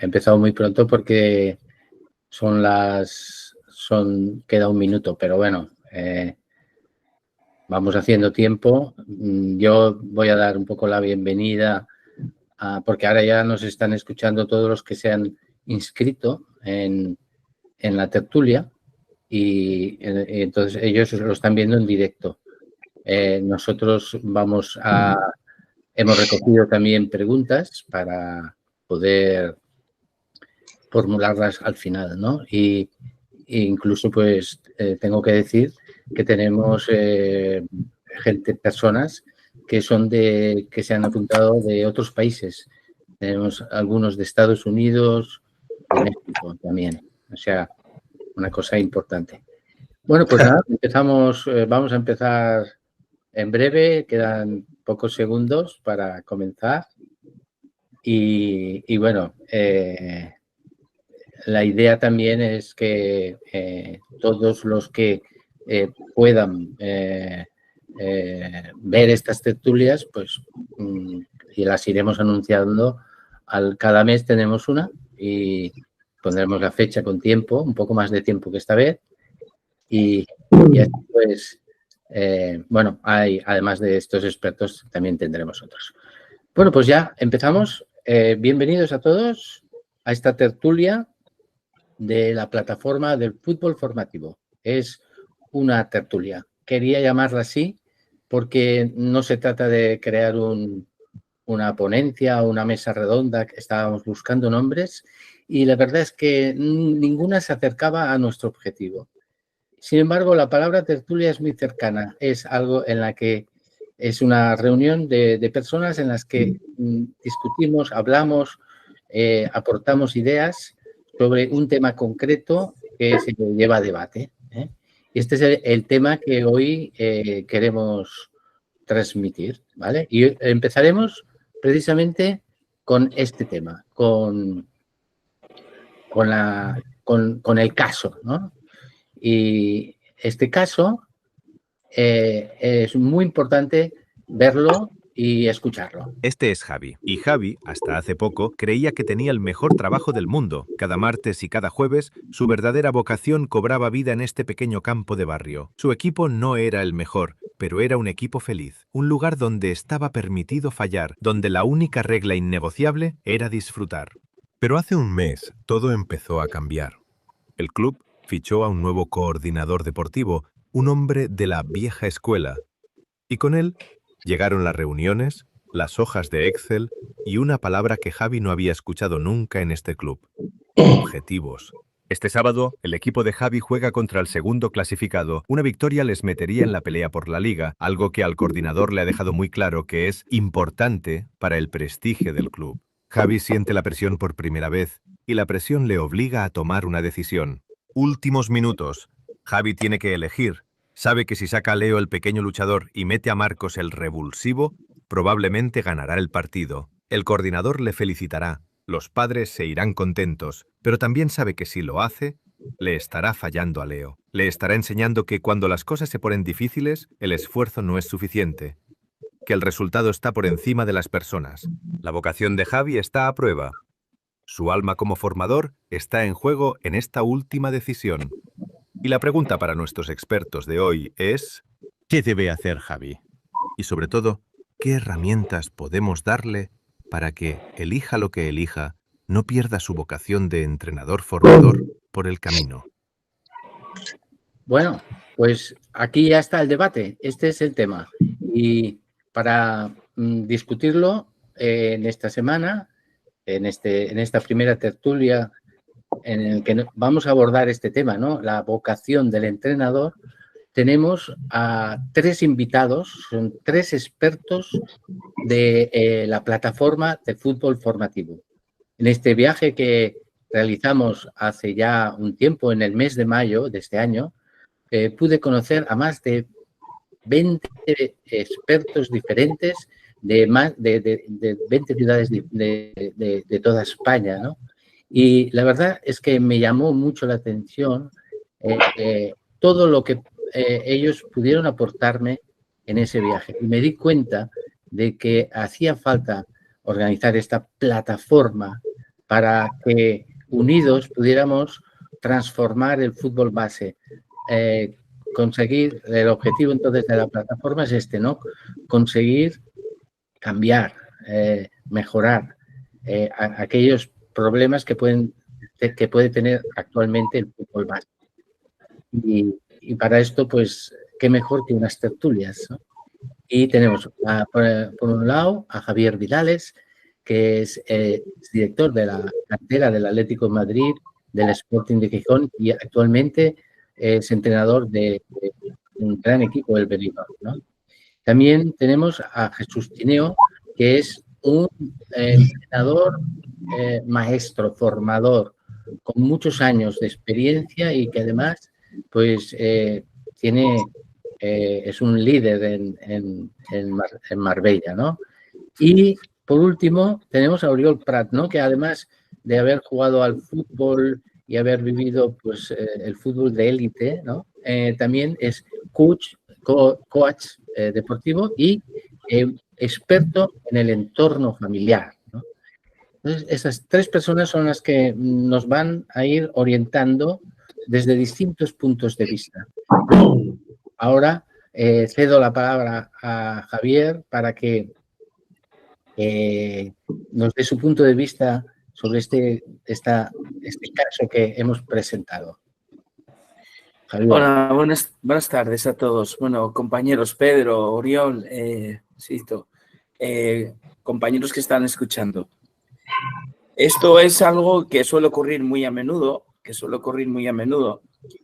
he empezado muy pronto porque queda un minuto, pero bueno, vamos haciendo tiempo. Yo voy a dar un poco la bienvenida, porque ahora ya nos están escuchando todos los que se han inscrito en la tertulia y entonces ellos lo están viendo en directo. Nosotros hemos recogido también preguntas para poder formularlas al final, ¿no? E incluso, pues, tengo que decir que tenemos personas que se han apuntado de otros países. Tenemos algunos de Estados Unidos, de México también. O sea, una cosa importante. Bueno, pues nada, empezamos. Vamos a empezar en breve. Quedan pocos segundos para comenzar. Y bueno, la idea también es que todos los que puedan ver estas tertulias, pues, y las iremos anunciando. Cada mes tenemos una y pondremos la fecha con tiempo, un poco más de tiempo que esta vez. Y así, pues, bueno, además de estos expertos, también tendremos otros. Bueno, pues ya empezamos. Bienvenidos a todos a esta tertulia de la plataforma del fútbol formativo. Es una tertulia. Quería llamarla así porque no se trata de crear una ponencia o una mesa redonda. Estábamos buscando nombres y la verdad es que ninguna se acercaba a nuestro objetivo. Sin embargo, la palabra tertulia es muy cercana. Es algo en la que es una reunión de personas en las que discutimos, hablamos, aportamos ideas sobre un tema concreto que se lleva a debate. Y este es el tema que hoy queremos transmitir, ¿vale? Y empezaremos precisamente con este tema, con el caso, ¿no? Y este caso es muy importante verlo y escucharlo. Este es Javi. Y Javi, hasta hace poco, creía que tenía el mejor trabajo del mundo. Cada martes y cada jueves, su verdadera vocación cobraba vida en este pequeño campo de barrio. Su equipo no era el mejor, pero era un equipo feliz. Un lugar donde estaba permitido fallar, donde la única regla innegociable era disfrutar. Pero hace un mes, todo empezó a cambiar. El club fichó a un nuevo coordinador deportivo, un hombre de la vieja escuela. Y con él llegaron las reuniones, las hojas de Excel y una palabra que Javi no había escuchado nunca en este club: objetivos. Este sábado, el equipo de Javi juega contra el segundo clasificado. Una victoria les metería en la pelea por la liga, algo que al coordinador le ha dejado muy claro que es importante para el prestigio del club. Javi siente la presión por primera vez y la presión le obliga a tomar una decisión. Últimos minutos. Javi tiene que elegir. Sabe que si saca a Leo, el pequeño luchador, y mete a Marcos, el revulsivo, probablemente ganará el partido. El coordinador le felicitará, los padres se irán contentos, pero también sabe que si lo hace, le estará fallando a Leo. Le estará enseñando que cuando las cosas se ponen difíciles, el esfuerzo no es suficiente, que el resultado está por encima de las personas. La vocación de Javi está a prueba. Su alma como formador está en juego en esta última decisión. Y la pregunta para nuestros expertos de hoy es: ¿qué debe hacer Javi? Y sobre todo, ¿qué herramientas podemos darle para que, elija lo que elija, no pierda su vocación de entrenador-formador por el camino? Bueno, pues aquí ya está el debate. Este es el tema. Y para discutirlo en esta semana, en esta primera tertulia en el que vamos a abordar este tema, ¿no? La vocación del entrenador, tenemos a 3 invitados, son 3 expertos de la plataforma de fútbol formativo. En este viaje que realizamos hace ya un tiempo, en el mes de mayo de este año, pude conocer a más de 20 expertos diferentes de 20 ciudades de toda España, ¿no? Y la verdad es que me llamó mucho la atención todo lo que ellos pudieron aportarme en ese viaje. Y me di cuenta de que hacía falta organizar esta plataforma para que unidos pudiéramos transformar el fútbol base. Conseguir, el objetivo entonces de la plataforma es este, ¿no? Conseguir cambiar, mejorar aquellos problemas que puede tener actualmente el fútbol base. Y para esto, pues, qué mejor que unas tertulias, ¿no? Y tenemos, por un lado, a Javier Vidales, que es director de la cantera del Atlético de Madrid, del Sporting de Gijón, y actualmente es entrenador de un gran equipo del Benidorm, ¿no? También tenemos a Jesús Tineo, que es un entrenador maestro, formador, con muchos años de experiencia y que además pues es un líder en Marbella, ¿no? Y por último tenemos a Oriol Prat, ¿no? Que además de haber jugado al fútbol y haber vivido pues el fútbol de élite, ¿no? También es coach deportivo y experto en el entorno familiar, ¿no? Entonces, esas tres personas son las que nos van a ir orientando desde distintos puntos de vista. Ahora cedo la palabra a Javier para que nos dé su punto de vista sobre este caso que hemos presentado. Javier. Hola, buenas tardes a todos. Bueno, compañeros Pedro, Oriol, Sito, compañeros que están escuchando. Esto es algo que suele ocurrir muy a menudo,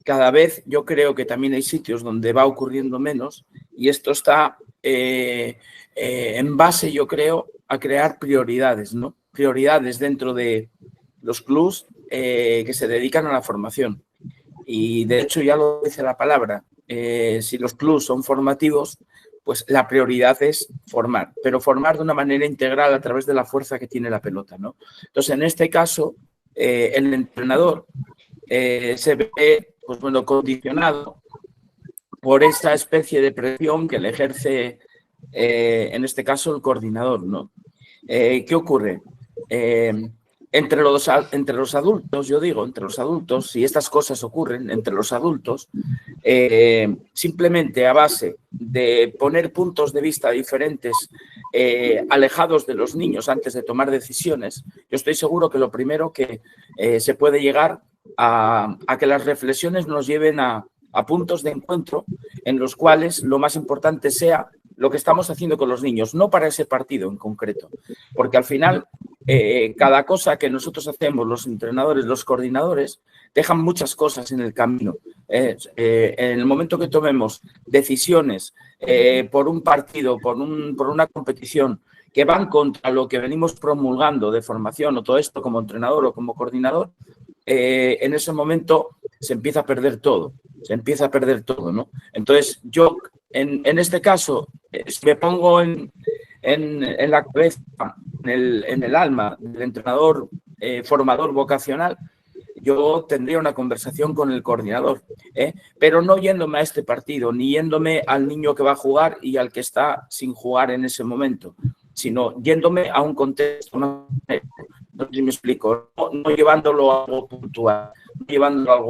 Cada vez yo creo que también hay sitios donde va ocurriendo menos y esto está en base, yo creo, a crear prioridades, ¿no? Prioridades dentro de los clubs que se dedican a la formación. Y de hecho ya lo dice la palabra, si los clubs son formativos, pues la prioridad es formar, pero formar de una manera integral a través de la fuerza que tiene la pelota, ¿no? Entonces, en este caso, el entrenador se ve, pues bueno, condicionado por esa especie de presión que le ejerce, en este caso, el coordinador, ¿no? ¿Qué ocurre? Entre los adultos, yo digo, entre los adultos, si estas cosas ocurren entre los adultos, simplemente a base de poner puntos de vista diferentes, alejados de los niños antes de tomar decisiones, yo estoy seguro que lo primero que se puede llegar a que las reflexiones nos lleven a puntos de encuentro en los cuales lo más importante sea lo que estamos haciendo con los niños, no para ese partido en concreto, porque al final cada cosa que nosotros hacemos, los entrenadores, los coordinadores, dejan muchas cosas en el camino. En el momento que tomemos decisiones por un partido, por una competición, que van contra lo que venimos promulgando de formación o todo esto como entrenador o como coordinador, en ese momento se empieza a perder todo, ¿no? Entonces, yo, en este caso, si me pongo en la cabeza, en el alma del entrenador formador vocacional, yo tendría una conversación con el coordinador, pero no yéndome a este partido, ni yéndome al niño que va a jugar y al que está sin jugar en ese momento, sino yéndome a un contexto más. No sé si me explico, no llevándolo a algo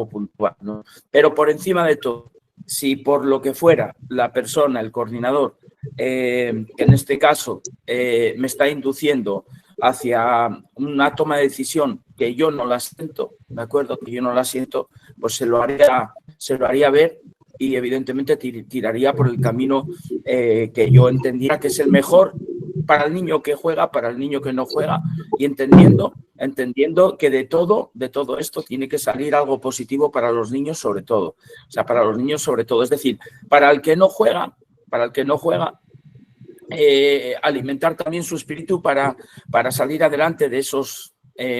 puntual, ¿no? Pero por encima de todo, si por lo que fuera la persona, el coordinador, que en este caso me está induciendo hacia una toma de decisión que yo no la siento, ¿de acuerdo? Que yo no la siento, pues se lo haría ver y evidentemente tiraría por el camino que yo entendiera que es el mejor para el niño que juega, para el niño que no juega, y entendiendo que de todo esto tiene que salir algo positivo para los niños sobre todo. O sea, para los niños sobre todo. Es decir, para el que no juega, alimentar también su espíritu para salir adelante de esos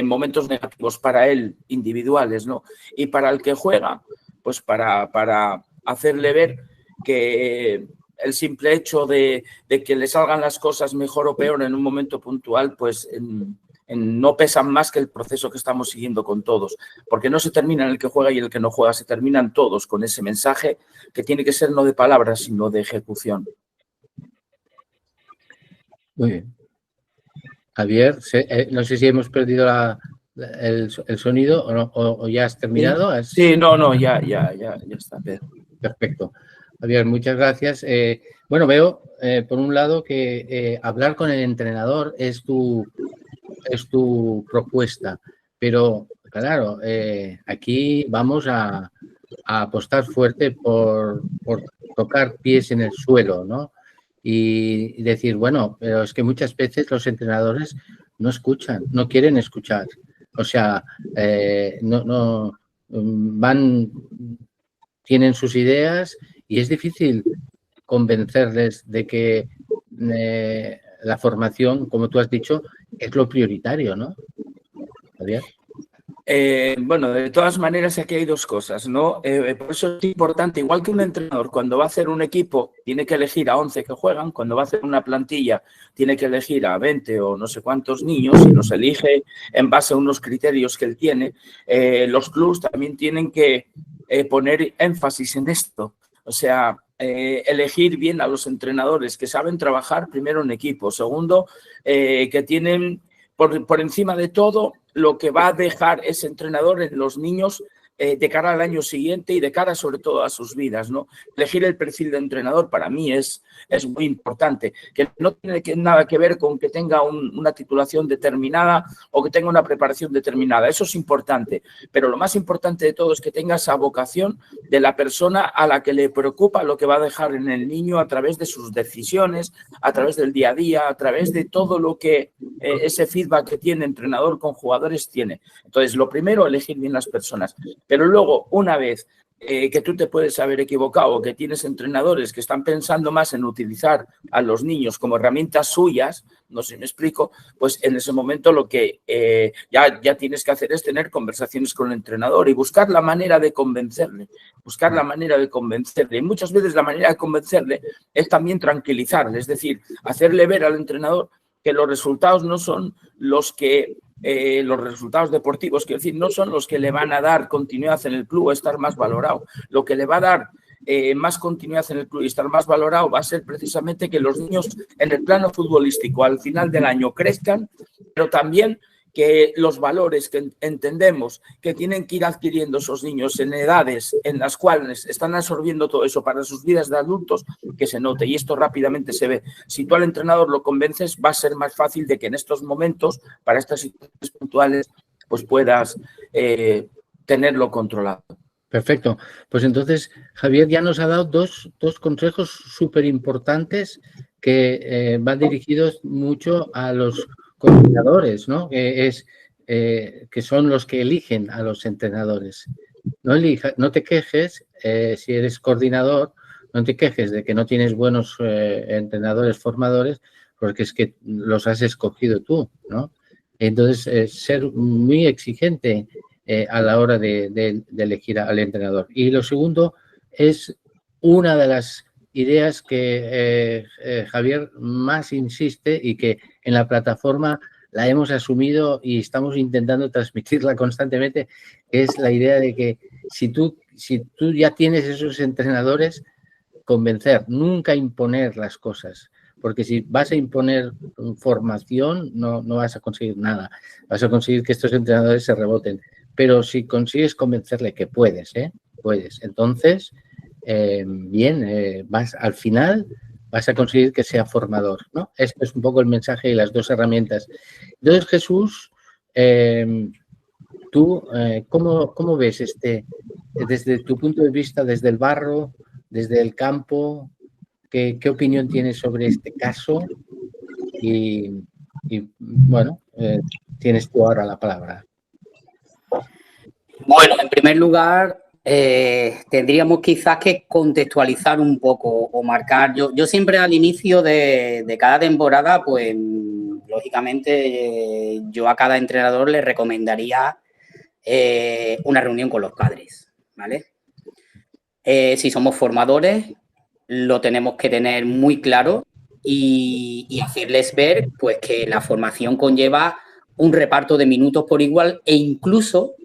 momentos negativos para él, individuales, ¿no? Y para el que juega, pues para hacerle ver que el simple hecho de que le salgan las cosas mejor o peor en un momento puntual, pues no pesan más que el proceso que estamos siguiendo con todos, porque no se termina en el que juega y en el que no juega, se terminan todos con ese mensaje que tiene que ser no de palabras, sino de ejecución. Muy bien. Javier, no sé si hemos perdido el sonido o ya has terminado? Sí, no, ya está. Perfecto. Javier, muchas gracias. Bueno, veo, por un lado, que hablar con el entrenador es tu propuesta, pero claro, aquí vamos a apostar fuerte por tocar pies en el suelo, ¿no? Y decir, bueno, pero es que muchas veces los entrenadores no escuchan, no quieren escuchar. O sea, tienen sus ideas y es difícil convencerles de que la formación, como tú has dicho, es lo prioritario, ¿no? Javier. Bueno, de todas maneras aquí hay dos cosas, ¿no? Por eso es importante, igual que un entrenador, cuando va a hacer un equipo, tiene que elegir a 11 que juegan, cuando va a hacer una plantilla, tiene que elegir a 20 o no sé cuántos niños y los elige en base a unos criterios que él tiene. Los clubs también tienen que poner énfasis en esto, o sea, elegir bien a los entrenadores que saben trabajar primero en equipo, segundo, que tienen por encima de todo lo que va a dejar ese entrenador en los niños de cara al año siguiente y de cara sobre todo a sus vidas, ¿no? Elegir el perfil de entrenador para mí es muy importante, que no tiene nada que ver con que tenga una titulación determinada o que tenga una preparación determinada, eso es importante, pero lo más importante de todo es que tenga esa vocación de la persona a la que le preocupa lo que va a dejar en el niño a través de sus decisiones, a través del día a día, a través de todo lo que ese feedback que tiene entrenador con jugadores tiene. Entonces, lo primero, elegir bien las personas. Pero luego, una vez que tú te puedes haber equivocado o que tienes entrenadores que están pensando más en utilizar a los niños como herramientas suyas, no sé si me explico, pues en ese momento lo que ya tienes que hacer es tener conversaciones con el entrenador y buscar la manera de convencerle, Y muchas veces la manera de convencerle es también tranquilizarle, es decir, hacerle ver al entrenador que los resultados no son los que los resultados deportivos, quiero decir, no son los que le van a dar continuidad en el club o estar más valorado. Lo que le va a dar más continuidad en el club y estar más valorado va a ser precisamente que los niños en el plano futbolístico al final del año crezcan, pero también que los valores que entendemos que tienen que ir adquiriendo esos niños en edades en las cuales están absorbiendo todo eso para sus vidas de adultos, que se note. Y esto rápidamente se ve. Si tú al entrenador lo convences, va a ser más fácil de que en estos momentos, para estas situaciones puntuales, pues puedas tenerlo controlado. Perfecto. Pues entonces, Javier ya nos ha dado dos consejos súper importantes que van dirigidos mucho a los coordinadores, ¿no? Que son los que eligen a los entrenadores. No te quejes, si eres coordinador, no te quejes de que no tienes buenos entrenadores formadores, porque es que los has escogido tú, ¿no? Entonces, ser muy exigente a la hora de elegir al entrenador. Y lo segundo es una de las ideas que Javier más insiste y que en la plataforma la hemos asumido y estamos intentando transmitirla constantemente, que es la idea de que si tú ya tienes esos entrenadores, convencer, nunca imponer las cosas. Porque si vas a imponer formación, no vas a conseguir nada. Vas a conseguir que estos entrenadores se reboten. Pero si consigues convencerle que puedes, puedes. Entonces, al final vas a conseguir que sea formador, ¿no? Este es un poco el mensaje y las dos herramientas. Entonces, Jesús, tú, ¿cómo ves desde tu punto de vista, desde el barro, desde el campo, qué opinión tienes sobre este caso? Y bueno, tienes tú ahora la palabra. Bueno, en primer lugar, tendríamos quizás que contextualizar un poco o marcar. Yo siempre al inicio de cada temporada, pues lógicamente yo a cada entrenador le recomendaría una reunión con los padres, ¿vale? Si somos formadores, lo tenemos que tener muy claro y hacerles ver pues que la formación conlleva un reparto de minutos por igual e incluso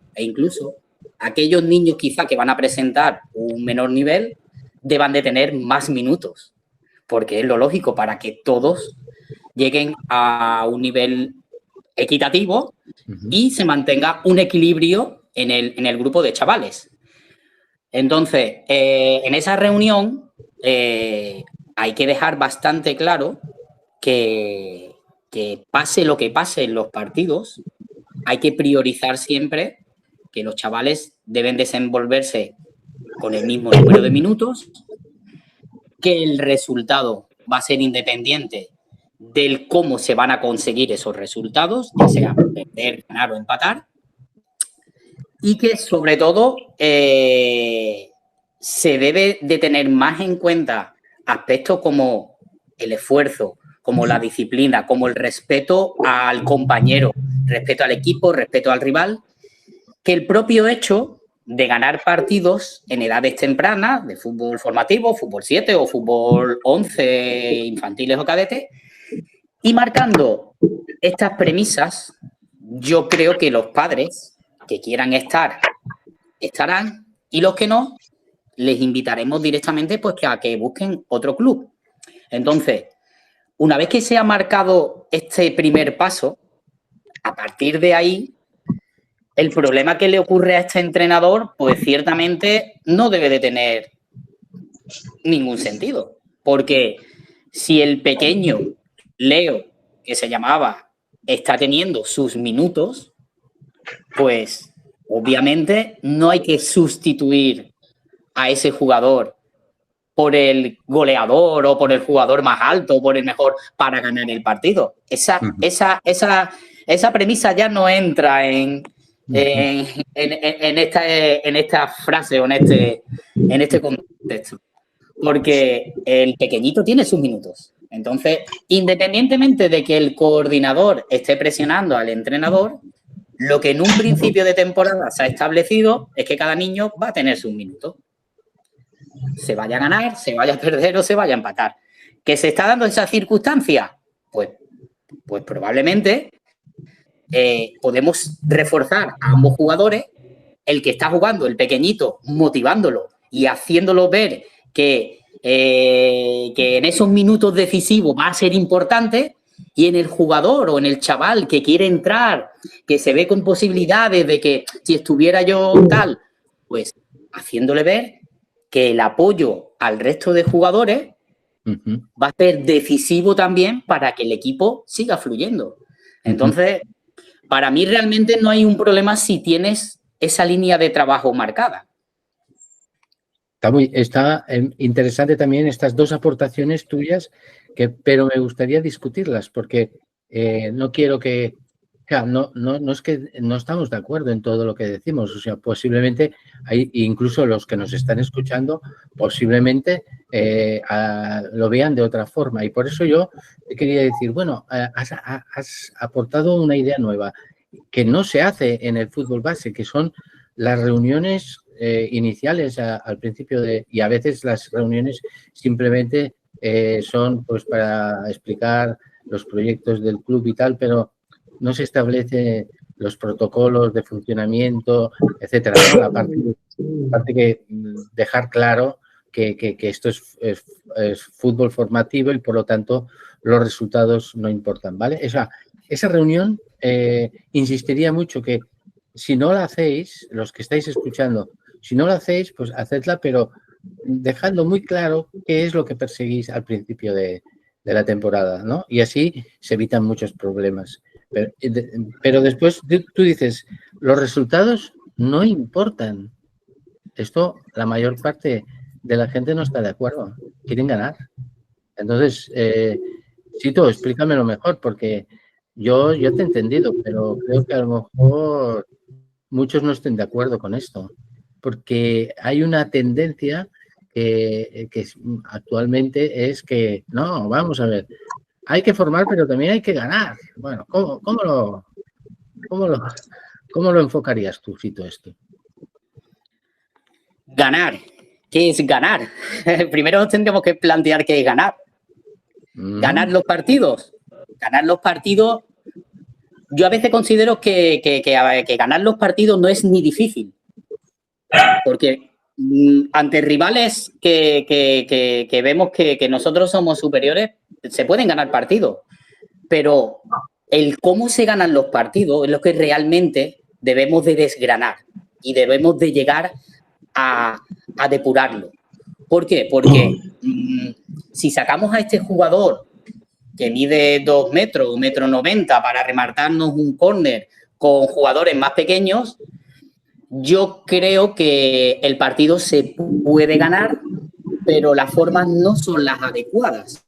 aquellos niños quizá que van a presentar un menor nivel deban de tener más minutos, porque es lo lógico para que todos lleguen a un nivel equitativo y se mantenga un equilibrio en el grupo de chavales. Entonces, en esa reunión hay que dejar bastante claro que pase lo que pase en los partidos, hay que priorizar siempre que los chavales deben desenvolverse con el mismo número de minutos, que el resultado va a ser independiente del cómo se van a conseguir esos resultados, ya sea perder, ganar o empatar, y que sobre todo se debe de tener más en cuenta aspectos como el esfuerzo, como la disciplina, como el respeto al compañero, respeto al equipo, respeto al rival, que el propio hecho de ganar partidos en edades tempranas, de fútbol formativo, fútbol 7 o fútbol 11, infantiles o cadetes, y marcando estas premisas, yo creo que los padres que quieran estar, estarán, y los que no, les invitaremos directamente pues, a que busquen otro club. Entonces, una vez que se ha marcado este primer paso, a partir de ahí, el problema que le ocurre a este entrenador, pues ciertamente no debe de tener ningún sentido. Porque si el pequeño Leo, que se llamaba, está teniendo sus minutos, pues obviamente no hay que sustituir a ese jugador por el goleador o por el jugador más alto o por el mejor para ganar el partido. Esa premisa ya no entra en esta frase o en este contexto, porque el pequeñito tiene sus minutos. Entonces, independientemente de que el coordinador esté presionando al entrenador, lo que en un principio de temporada se ha establecido es que cada niño va a tener sus minutos. Se vaya a ganar, se vaya a perder o se vaya a empatar. ¿Que se está dando esa circunstancia? Pues probablemente podemos reforzar a ambos jugadores, el que está jugando, el pequeñito, motivándolo y haciéndolo ver que en esos minutos decisivos va a ser importante, y en el jugador o en el chaval que quiere entrar, que se ve con posibilidades de que si estuviera yo tal, pues haciéndole ver que el apoyo al resto de jugadores va a ser decisivo también para que el equipo siga fluyendo. Entonces, para mí realmente no hay un problema si tienes esa línea de trabajo marcada. Está interesante también estas dos aportaciones tuyas, pero me gustaría discutirlas porque no quiero que... No es que no estamos de acuerdo en todo lo que decimos, o sea, posiblemente hay incluso los que nos están escuchando posiblemente lo vean de otra forma, y por eso yo quería decir, bueno, has aportado una idea nueva que no se hace en el fútbol base, que son las reuniones iniciales al principio y a veces las reuniones simplemente son pues para explicar los proyectos del club y tal, pero no se establece los protocolos de funcionamiento, etcétera, ¿no? La parte que dejar claro que esto es fútbol formativo y por lo tanto los resultados no importan, ¿vale? Esa reunión insistiría mucho que si no la hacéis, los que estáis escuchando, si no la hacéis, pues hacedla, pero dejando muy claro qué es lo que perseguís al principio de la temporada, ¿no? Y así se evitan muchos problemas. Pero después tú dices, los resultados no importan. Esto, la mayor parte de la gente no está de acuerdo. Quieren ganar. Entonces, Sito, explícamelo mejor, porque yo te he entendido, pero creo que a lo mejor muchos no estén de acuerdo con esto. Porque hay una tendencia que actualmente es que, no, vamos a ver, hay que formar, pero también hay que ganar. Bueno, ¿cómo lo enfocarías tú, Fito, esto? Ganar. ¿Qué es ganar? Primero tendríamos que plantear qué es ganar. Ganar los partidos. Ganar los partidos. Yo a veces considero que ganar los partidos no es ni difícil. Porque ante rivales que vemos que nosotros somos superiores, se pueden ganar partidos, pero el cómo se ganan los partidos es lo que realmente debemos de desgranar y debemos de llegar a depurarlo. ¿Por qué? Porque si sacamos a este jugador que mide 2 metros, 1,90 m para rematarnos un córner con jugadores más pequeños, yo creo que el partido se puede ganar, pero las formas no son las adecuadas.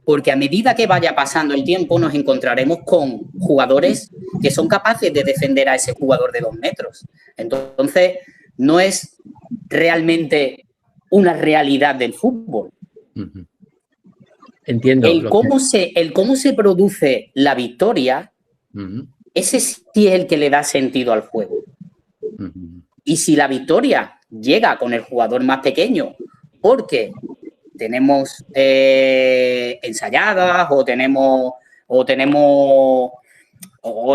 Porque a medida que vaya pasando el tiempo nos encontraremos con jugadores que son capaces de defender a ese jugador de 2 metros. Entonces, no es realmente una realidad del fútbol. Entiendo. El cómo se produce la victoria, ese sí es el que le da sentido al juego. Y si la victoria llega con el jugador más pequeño, porque tenemos ensayadas o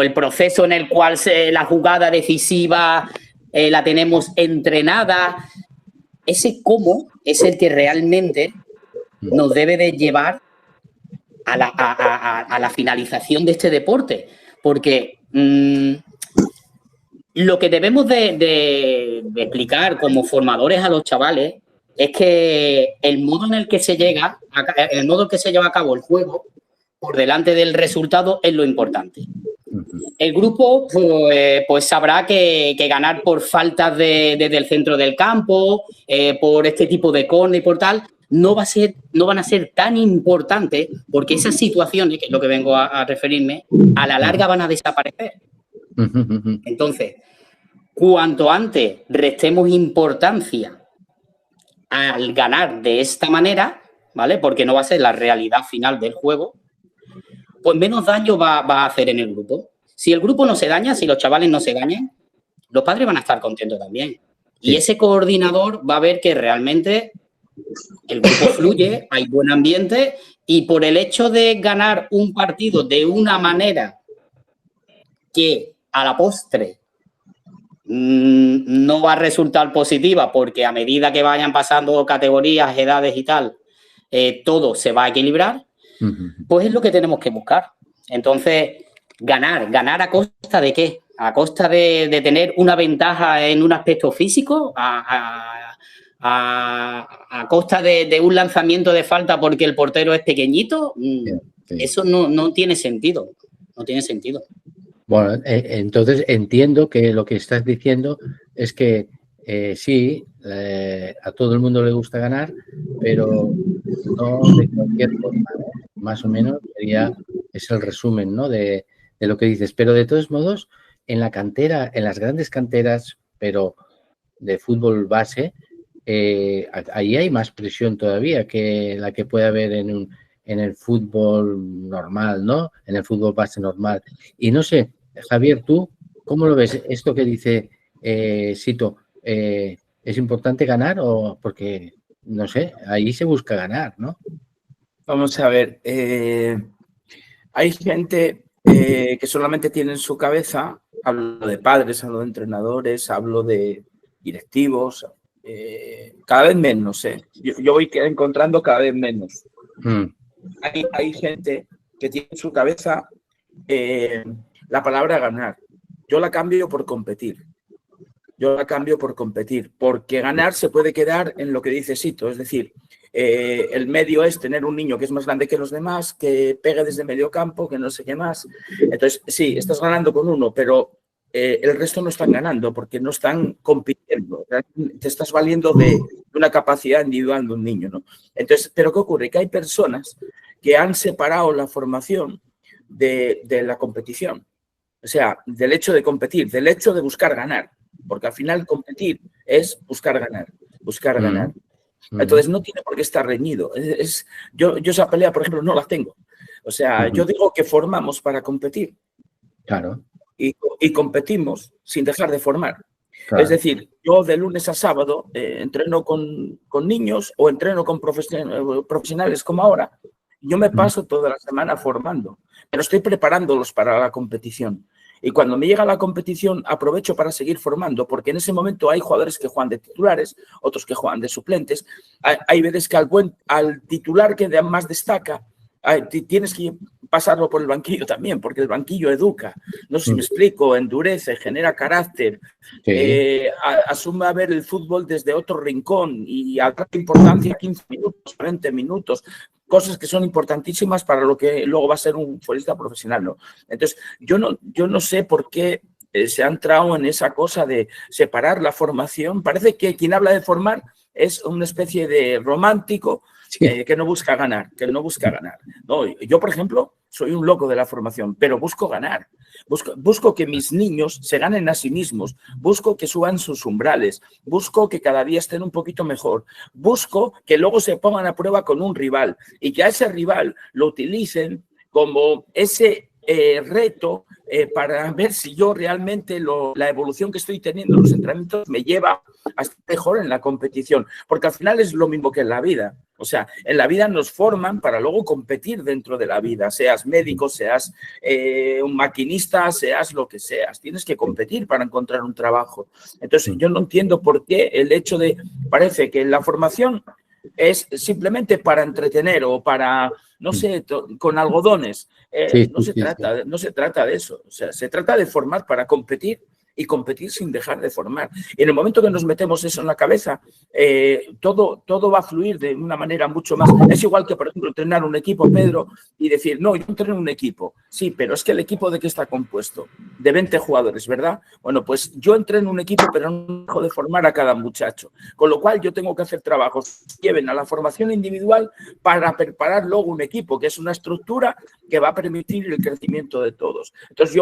el proceso en el cual la jugada decisiva la tenemos entrenada, ese cómo es el que realmente nos debe de llevar a la finalización de este deporte, porque lo que debemos de explicar como formadores a los chavales es que el modo en el que se lleva a cabo el juego por delante del resultado es lo importante. El grupo pues sabrá que ganar por faltas desde el centro del campo, por este tipo de córner y por tal, no van a ser tan importantes, porque esas situaciones, que es lo que vengo a referirme, a la larga van a desaparecer. Entonces, cuanto antes restemos importancia al ganar de esta manera, ¿vale? Porque no va a ser la realidad final del juego, pues menos daño va a hacer en el grupo. Si el grupo no se daña, si los chavales no se dañan, los padres van a estar contentos también. Sí. Y ese coordinador va a ver que realmente el grupo fluye, hay buen ambiente, y por el hecho de ganar un partido de una manera que a la postre no va a resultar positiva, porque a medida que vayan pasando categorías, edades y tal, todo se va a equilibrar, pues es lo que tenemos que buscar. Entonces, ganar a costa de ¿qué? A costa de tener una ventaja en un aspecto físico, a costa de un lanzamiento de falta porque el portero es pequeñito, eso no tiene sentido. No tiene sentido. Bueno, entonces entiendo que lo que estás diciendo es que sí, a todo el mundo le gusta ganar, pero no de cualquier forma, ¿no? Más o menos es el resumen, ¿no? de lo que dices. Pero de todos modos, en la cantera, en las grandes canteras, pero de fútbol base, ahí hay más presión todavía que la que puede haber en el fútbol normal, ¿no? En el fútbol base normal. Y no sé, Javier, ¿tú cómo lo ves? Esto que dice Sito, ¿es importante ganar o porque, no sé, ahí se busca ganar, ¿no? Vamos a ver, hay gente que solamente tiene en su cabeza, hablo de padres, hablo de entrenadores, hablo de directivos, cada vez menos, yo voy encontrando cada vez menos. Hay gente que tiene en su cabeza la palabra ganar. Yo la cambio por competir. Porque ganar se puede quedar en lo que dice Sito, es decir, el medio es tener un niño que es más grande que los demás, que pegue desde medio campo, que no sé qué más. Entonces, sí, estás ganando con uno, pero el resto no están ganando porque no están compitiendo. Te estás valiendo de una capacidad individual de un niño, ¿no? Entonces, ¿pero qué ocurre? Que hay personas que han separado la formación de la competición. O sea, del hecho de competir, del hecho de buscar ganar. Porque al final competir es buscar ganar. Entonces no tiene por qué estar reñido. Yo esa pelea, por ejemplo, no la tengo. O sea, yo digo que formamos para competir. Claro. Y competimos sin dejar de formar. Claro. Es decir, yo de lunes a sábado entreno con niños o entreno con profesionales como ahora. Yo me paso toda la semana formando, pero estoy preparándolos para la competición. Y cuando me llega la competición, aprovecho para seguir formando, porque en ese momento hay jugadores que juegan de titulares, otros que juegan de suplentes. Hay veces que al titular que más destaca, tienes que pasarlo por el banquillo también, porque el banquillo educa. No sé si me explico, endurece, genera carácter, asume a ver el fútbol desde otro rincón y a dar importancia 15 minutos, 20 minutos, cosas que son importantísimas para lo que luego va a ser un futbolista profesional, ¿no? Entonces, yo no sé por qué se ha entrado en esa cosa de separar la formación. Parece que quien habla de formar es una especie de romántico que no busca ganar, No, yo, por ejemplo, soy un loco de la formación, pero busco ganar. Busco que mis niños se ganen a sí mismos, busco que suban sus umbrales, busco que cada día estén un poquito mejor, busco que luego se pongan a prueba con un rival y que a ese rival lo utilicen como ese reto para ver si yo realmente la evolución que estoy teniendo en los entrenamientos me lleva a estar mejor en la competición, porque al final es lo mismo que en la vida. O sea, en la vida nos forman para luego competir dentro de la vida, seas médico, seas un maquinista, seas lo que seas. Tienes que competir para encontrar un trabajo. Entonces, yo no entiendo por qué el hecho de, parece que la formación es simplemente para entretener o para, no sé, con algodones. No se trata de eso. O sea, se trata de formar para competir y competir sin dejar de formar. Y en el momento que nos metemos eso en la cabeza, todo va a fluir de una manera mucho más. Es igual que, por ejemplo, entrenar un equipo, Pedro, y decir, no, yo entreno un equipo. Sí, pero es que el equipo ¿de qué está compuesto? De 20 jugadores, ¿verdad? Bueno, pues yo entreno un equipo, pero no dejo de formar a cada muchacho. Con lo cual yo tengo que hacer trabajos que lleven a la formación individual para preparar luego un equipo, que es una estructura que va a permitir el crecimiento de todos. Entonces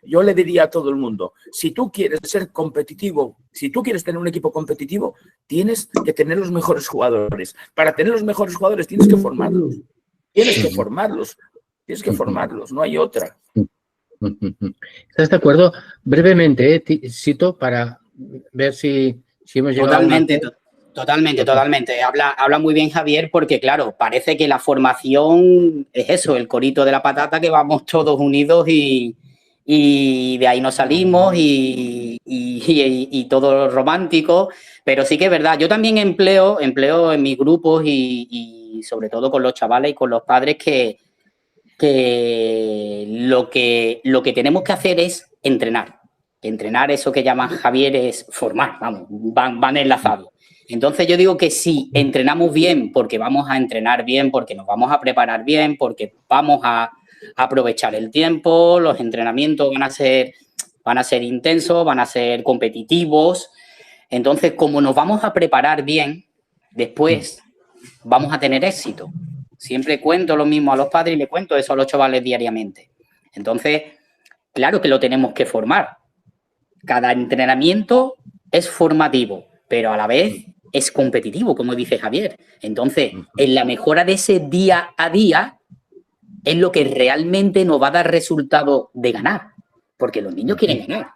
yo le diría a todo el mundo, si tú quieres ser competitivo, si tú quieres tener un equipo competitivo, tienes que tener los mejores jugadores. Para tener los mejores jugadores tienes que formarlos. Tienes que formarlos, no hay otra. ¿Estás de acuerdo? Brevemente, cito para ver si hemos llegado Totalmente. Habla muy bien Javier, porque claro, parece que la formación es eso, el corito de la patata, que vamos todos unidos y de ahí nos salimos y todo romántico, pero sí que es verdad. Yo también empleo en mis grupos y sobre todo con los chavales y con los padres que lo que tenemos que hacer es entrenar. Entrenar, eso que llama Javier, es formar, vamos, van enlazados. Entonces yo digo que si entrenamos bien, porque vamos a entrenar bien, porque nos vamos a preparar bien, porque vamos a aprovechar el tiempo, los entrenamientos van a ser intensos, van a ser competitivos. Entonces, como nos vamos a preparar bien, después vamos a tener éxito. Siempre cuento lo mismo a los padres y le cuento eso a los chavales diariamente. Entonces, claro que lo tenemos que formar. Cada entrenamiento es formativo, pero a la vez es competitivo, como dice Javier. Entonces, en la mejora de ese día a día es lo que realmente nos va a dar resultado de ganar, porque los niños quieren ganar.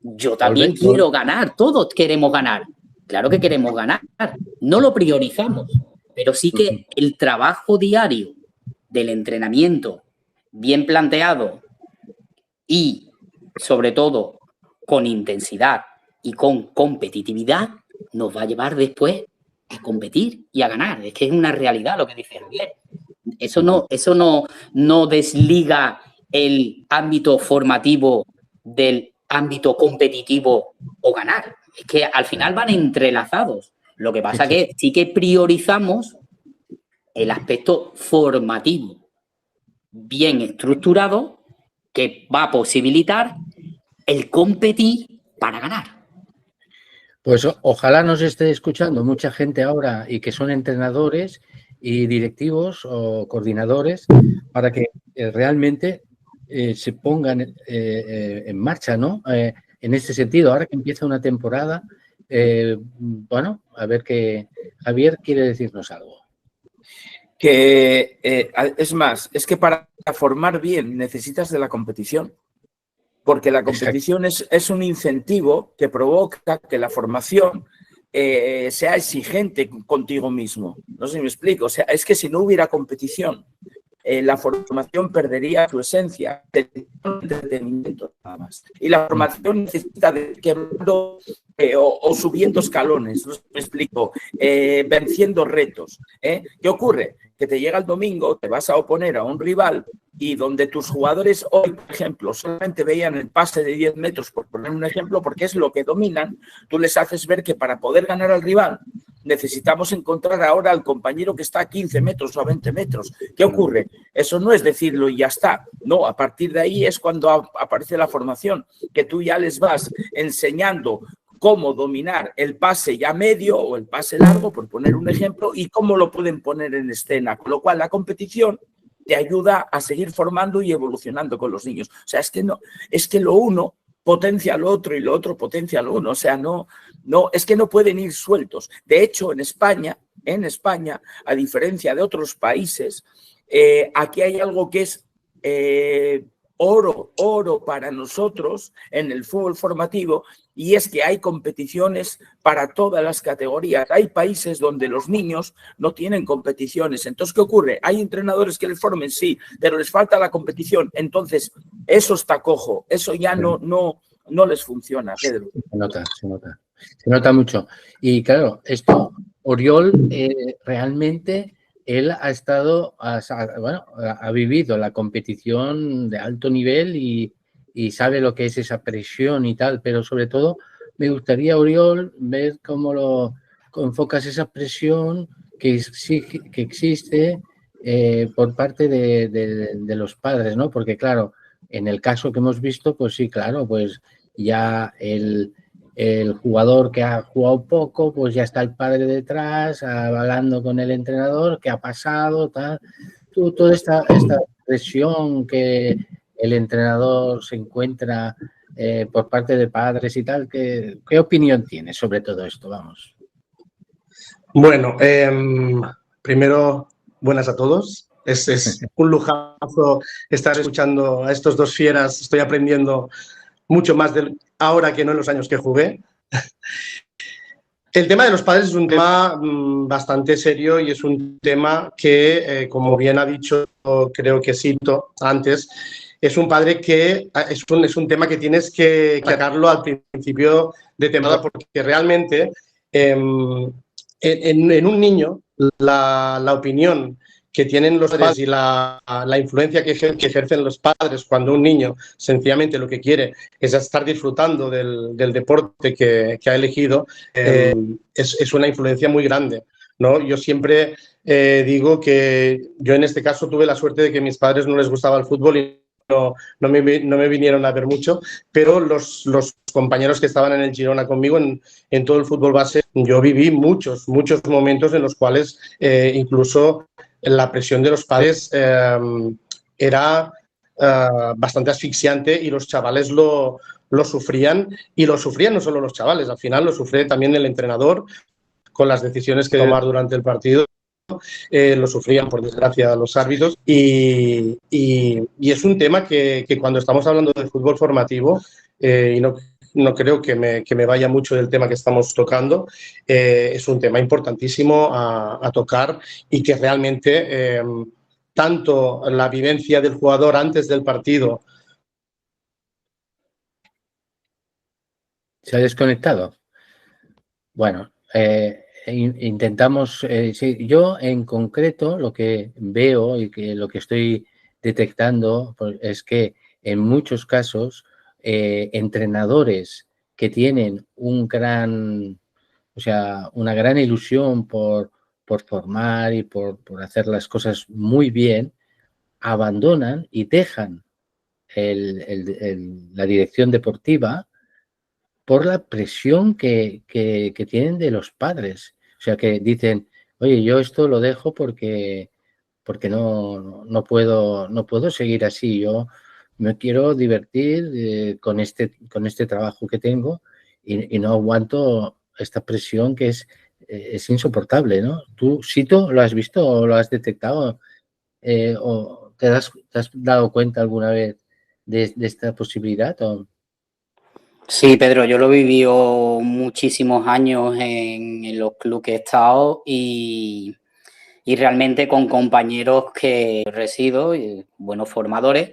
Yo también quiero ganar, todos queremos ganar. Claro que queremos ganar, no lo priorizamos, pero sí que el trabajo diario del entrenamiento bien planteado y, sobre todo, con intensidad y con competitividad, nos va a llevar después a competir y a ganar. Es que es una realidad lo que dice Javier. Eso no desliga el ámbito formativo del ámbito competitivo o ganar. Es que al final van entrelazados. Lo que pasa es que sí que priorizamos el aspecto formativo bien estructurado, que va a posibilitar el competir para ganar. Pues ojalá nos esté escuchando mucha gente ahora y que son entrenadores y directivos o coordinadores para que realmente se pongan en marcha, ¿no? En este sentido, ahora que empieza una temporada, bueno, a ver que Javier quiere decirnos algo. Que es más, es que para formar bien necesitas de la competición, porque la competición es un incentivo que provoca que la formación sea exigente contigo mismo. No sé si me explico. O sea, es que si no hubiera competición, la formación perdería su esencia, de entretenimiento nada más. Y la formación necesita de quebrando o subiendo escalones, no sé si me explico, venciendo retos. ¿Qué ocurre? Que te llega el domingo, te vas a oponer a un rival y donde tus jugadores hoy, por ejemplo, solamente veían el pase de 10 metros, por poner un ejemplo, porque es lo que dominan, tú les haces ver que para poder ganar al rival necesitamos encontrar ahora al compañero que está a 15 metros o a 20 metros. ¿Qué ocurre? Eso no es decirlo y ya está. No, a partir de ahí es cuando aparece la formación, que tú ya les vas enseñando cómo dominar el pase ya medio o el pase largo, por poner un ejemplo, y cómo lo pueden poner en escena. Con lo cual, la competición te ayuda a seguir formando y evolucionando con los niños. O sea, es que lo uno potencia lo otro y lo otro potencia lo uno. O sea, es que no pueden ir sueltos. De hecho, en España, a diferencia de otros países, aquí hay algo que es oro para nosotros en el fútbol formativo, y es que hay competiciones para todas las categorías. Hay países donde los niños no tienen competiciones. Entonces, ¿qué ocurre? Hay entrenadores que les formen, sí, pero les falta la competición. Entonces, eso está cojo. Eso ya no les funciona, Pedro. Se nota mucho. Y claro, esto, Oriol realmente... Él ha estado, ha vivido la competición de alto nivel y sabe lo que es esa presión y tal, pero sobre todo me gustaría, Oriol, ver cómo enfocas esa presión que existe por parte de los padres, ¿no? Porque claro, en el caso que hemos visto, pues sí, claro, pues ya el jugador que ha jugado poco, pues ya está el padre detrás, hablando con el entrenador, qué ha pasado, tal. Toda esta presión que el entrenador se encuentra por parte de padres y tal, ¿qué opinión tienes sobre todo esto? Vamos. Bueno, primero, buenas a todos. Es un lujazo estar escuchando a estos dos fieras. Estoy aprendiendo mucho más ahora que no en los años que jugué. El tema de los padres es un tema bastante serio y es un tema que, como bien ha dicho, creo que Sito antes, es un padre que es un tema que tienes que sacarlo al principio de temporada, porque realmente en un niño la opinión que tienen los padres y la influencia que ejercen los padres cuando un niño sencillamente lo que quiere es estar disfrutando del deporte que ha elegido, es una influencia muy grande, ¿no? Yo siempre digo que yo en este caso tuve la suerte de que a mis padres no les gustaba el fútbol y no me vinieron a ver mucho, pero los compañeros que estaban en el Girona conmigo en todo el fútbol base, yo viví muchos momentos en los cuales incluso la presión de los padres era bastante asfixiante y los chavales lo sufrían, y lo sufrían no solo los chavales, al final lo sufría también el entrenador con las decisiones que tomar durante el partido. Lo sufrían, por desgracia, los árbitros, y es un tema que cuando estamos hablando de fútbol formativo, y no creo que me vaya mucho del tema que estamos tocando, es un tema importantísimo a tocar, y que realmente tanto la vivencia del jugador antes del partido. ¿Se ha desconectado? Bueno, intentamos, sí, yo en concreto lo que veo y lo que estoy detectando pues, es que en muchos casos entrenadores que tienen una gran ilusión por formar y por hacer las cosas muy bien, abandonan y dejan la dirección deportiva por la presión que tienen de los padres. O sea, que dicen, oye, yo esto lo dejo porque no puedo seguir así. Yo me quiero divertir con este trabajo que tengo y no aguanto esta presión que es insoportable, ¿no? ¿Tú, Sito, lo has visto o lo has detectado? ¿O te has dado cuenta alguna vez de esta posibilidad? ¿O? Sí, Pedro, yo lo he vivido muchísimos años en los clubes que he estado y y realmente con compañeros que resido, buenos formadores,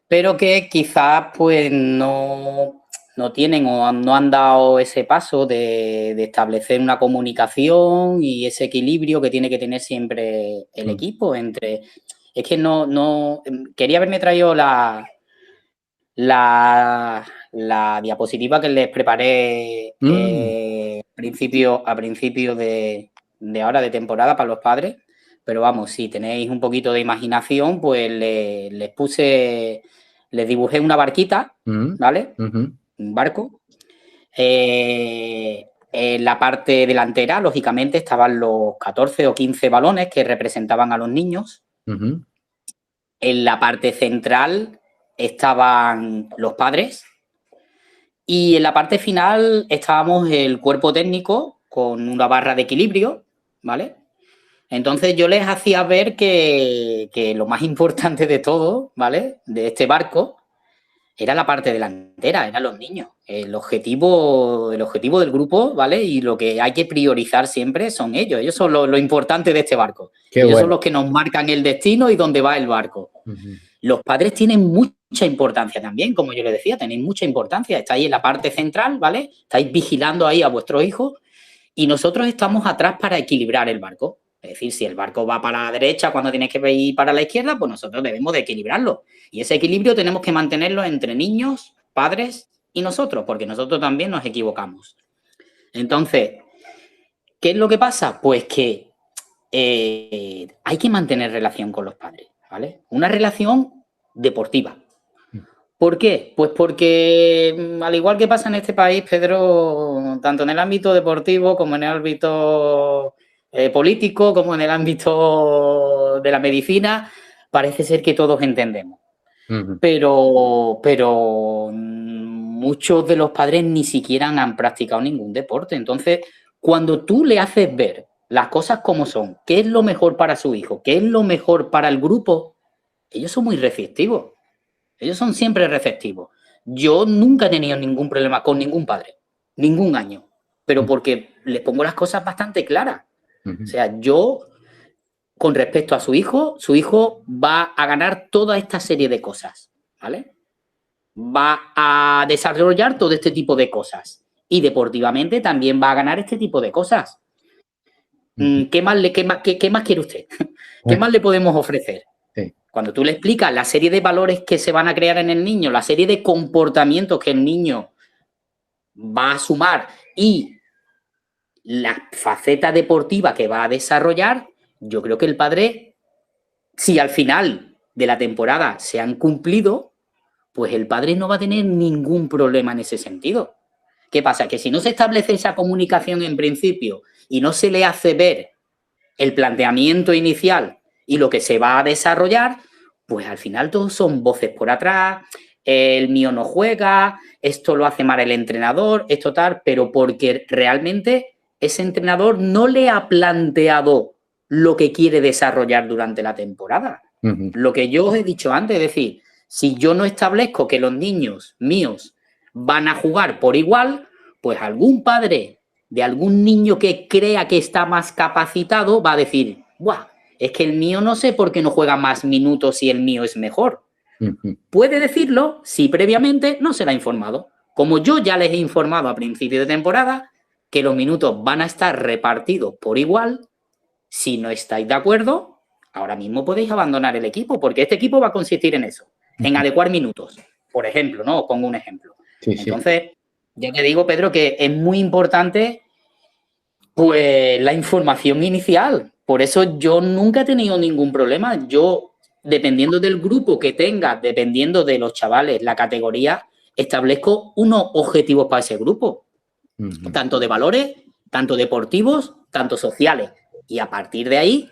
pero que quizás pues no tienen o no han dado ese paso de establecer una comunicación y ese equilibrio que tiene que tener siempre el equipo entre... Es que no quería haberme traído la diapositiva que les preparé a principio de ahora de temporada para los padres, pero vamos, si tenéis un poquito de imaginación, pues les dibujé una barquita, ¿vale? Un barco. En la parte delantera, lógicamente, estaban los 14 o 15 balones que representaban a los niños. En la parte central estaban los padres y en la parte final estábamos el cuerpo técnico con una barra de equilibrio, ¿vale? Entonces yo les hacía ver que lo más importante de todo, ¿vale? De este barco era la parte delantera, eran los niños. El objetivo del grupo, ¿vale? Y lo que hay que priorizar siempre son ellos. Ellos son lo importante de este barco. Ellos son los que nos marcan el destino y dónde va el barco. Los padres tienen mucha importancia también, como yo les decía, tenéis mucha importancia. Estáis en la parte central, ¿vale? Estáis vigilando ahí a vuestros hijos y nosotros estamos atrás para equilibrar el barco. Es decir, si el barco va para la derecha cuando tienes que ir para la izquierda, pues nosotros debemos de equilibrarlo. Y ese equilibrio tenemos que mantenerlo entre niños, padres y nosotros, porque nosotros también nos equivocamos. Entonces, ¿qué es lo que pasa? Pues que hay que mantener relación con los padres, ¿vale? Una relación deportiva. ¿Por qué? Pues porque, al igual que pasa en este país, Pedro, tanto en el ámbito deportivo como en el ámbito político, como en el ámbito de la medicina, parece ser que todos entendemos. Pero muchos de los padres ni siquiera han practicado ningún deporte. Entonces, cuando tú le haces ver las cosas como son, qué es lo mejor para su hijo, qué es lo mejor para el grupo, ellos son muy receptivos. Ellos son siempre receptivos. Yo nunca he tenido ningún problema con ningún padre, ningún año, pero porque les pongo las cosas bastante claras. O sea, yo, con respecto a su hijo va a ganar toda esta serie de cosas, ¿vale? Va a desarrollar todo este tipo de cosas y deportivamente también va a ganar este tipo de cosas. ¿Qué más quiere usted? ¿Qué más le podemos ofrecer? Cuando tú le explicas la serie de valores que se van a crear en el niño, la serie de comportamientos que el niño va a sumar y la faceta deportiva que va a desarrollar, yo creo que el padre, si al final de la temporada se han cumplido, pues el padre no va a tener ningún problema en ese sentido. ¿Qué pasa? Que si no se establece esa comunicación en principio y no se le hace ver el planteamiento inicial y lo que se va a desarrollar, pues al final todos son voces por atrás, el mío no juega, esto lo hace mal el entrenador, esto tal, pero porque realmente ese entrenador no le ha planteado lo que quiere desarrollar durante la temporada. Lo que yo os he dicho antes, es decir, si yo no establezco que los niños míos van a jugar por igual, pues algún padre de algún niño que crea que está más capacitado va a decir, ¡buah! Es que el mío no sé por qué no juega más minutos si el mío es mejor. Puede decirlo si previamente no se le ha informado. Como yo ya les he informado a principio de temporada que los minutos van a estar repartidos por igual, si no estáis de acuerdo, ahora mismo podéis abandonar el equipo, porque este equipo va a consistir en eso, en adecuar minutos. Por ejemplo, ¿no? Os pongo un ejemplo. Entonces, ya te digo, Pedro, que es muy importante pues la información inicial. Por eso yo nunca he tenido ningún problema. Yo, dependiendo del grupo que tenga, dependiendo de los chavales, la categoría, establezco unos objetivos para ese grupo. Tanto de valores, tanto deportivos, tanto sociales. Y a partir de ahí,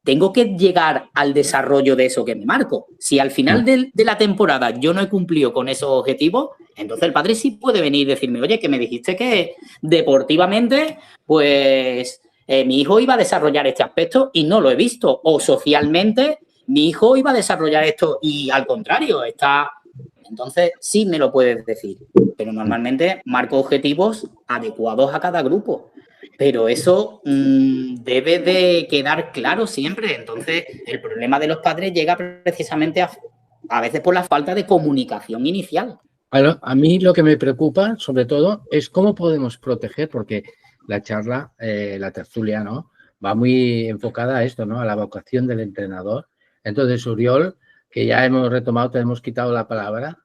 tengo que llegar al desarrollo de eso que me marco. Si al final de la temporada yo no he cumplido con esos objetivos, entonces el padre sí puede venir y decirme, oye, que me dijiste que deportivamente, pues mi hijo iba a desarrollar este aspecto y no lo he visto. O socialmente, mi hijo iba a desarrollar esto y al contrario, está... Entonces sí me lo puedes decir, pero normalmente marco objetivos adecuados a cada grupo. Pero eso debe de quedar claro siempre. Entonces, el problema de los padres llega precisamente a veces por la falta de comunicación inicial. A mí lo que me preocupa, sobre todo, es cómo podemos proteger, porque la charla, la tertulia, ¿no?, va muy enfocada a esto, ¿no?, a la vocación del entrenador. Entonces, Oriol, que ya hemos retomado, te hemos quitado la palabra.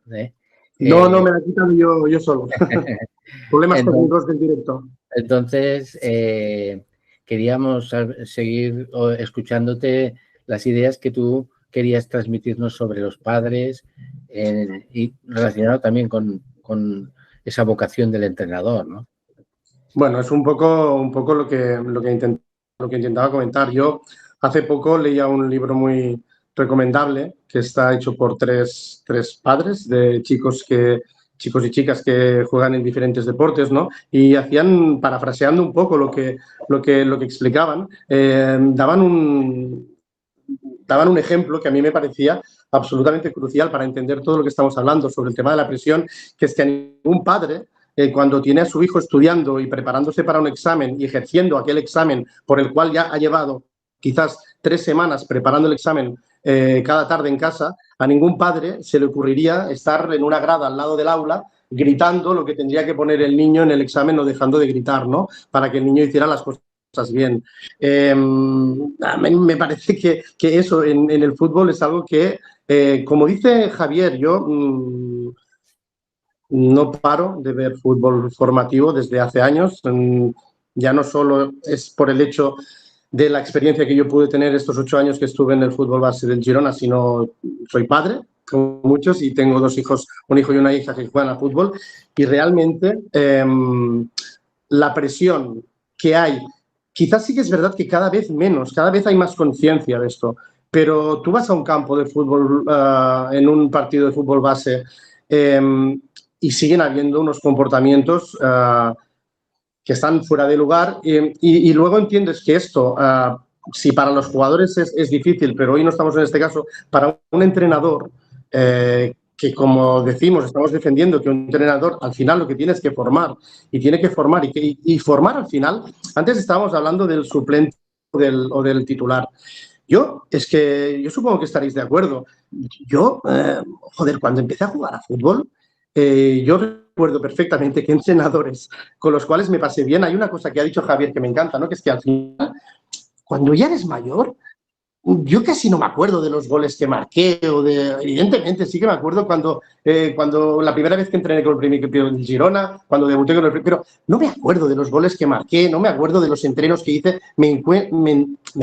No, me la he quitado yo solo. Problemas técnicos del directo. Entonces, queríamos seguir escuchándote las ideas que tú querías transmitirnos sobre los padres y relacionado también con esa vocación del entrenador, ¿no? Bueno, es un poco lo que intentaba comentar. Yo hace poco leía un libro muy recomendable que está hecho por tres padres de chicos y chicas que juegan en diferentes deportes, ¿no? Y hacían, parafraseando un poco lo que explicaban, daban un ejemplo que a mí me parecía absolutamente crucial para entender todo lo que estamos hablando sobre el tema de la presión, que es que a ningún padre, cuando tiene a su hijo estudiando y preparándose para un examen y ejerciendo aquel examen por el cual ya ha llevado quizás 3 semanas preparando el examen cada tarde en casa, a ningún padre se le ocurriría estar en una grada al lado del aula gritando lo que tendría que poner el niño en el examen o dejando de gritar, ¿no?, para que el niño hiciera las cosas bien. A mí me parece que eso en el fútbol es algo que, como dice Javier, yo no paro de ver fútbol formativo desde hace años. Ya no solo es por el hecho de la experiencia que yo pude tener estos 8 años que estuve en el fútbol base del Girona, sino soy padre, como muchos, y tengo 2 hijos, un hijo y una hija que juegan al fútbol, y realmente la presión que hay, quizás sí que es verdad que cada vez menos, cada vez hay más conciencia de esto, pero tú vas a un campo de fútbol, en un partido de fútbol base, y siguen habiendo unos comportamientos que están fuera de lugar, y luego entiendes que esto, si para los jugadores es difícil, pero hoy no estamos en este caso, para un entrenador, que como decimos, estamos defendiendo que un entrenador al final lo que tiene es que formar, y tiene que formar, y formar al final, antes estábamos hablando del suplente o del titular. Yo supongo que estaréis de acuerdo. Yo, cuando empecé a jugar a fútbol, yo recuerdo perfectamente que entrenadores con los cuales me pasé bien, hay una cosa que ha dicho Javier que me encanta, ¿no?, que es que al final, cuando ya eres mayor, yo casi no me acuerdo de los goles que marqué, evidentemente sí que me acuerdo cuando la primera vez que entrené con el primer equipo del Girona, cuando debuté con el primer, pero no me acuerdo de los goles que marqué, no me acuerdo de los entrenos que hice, me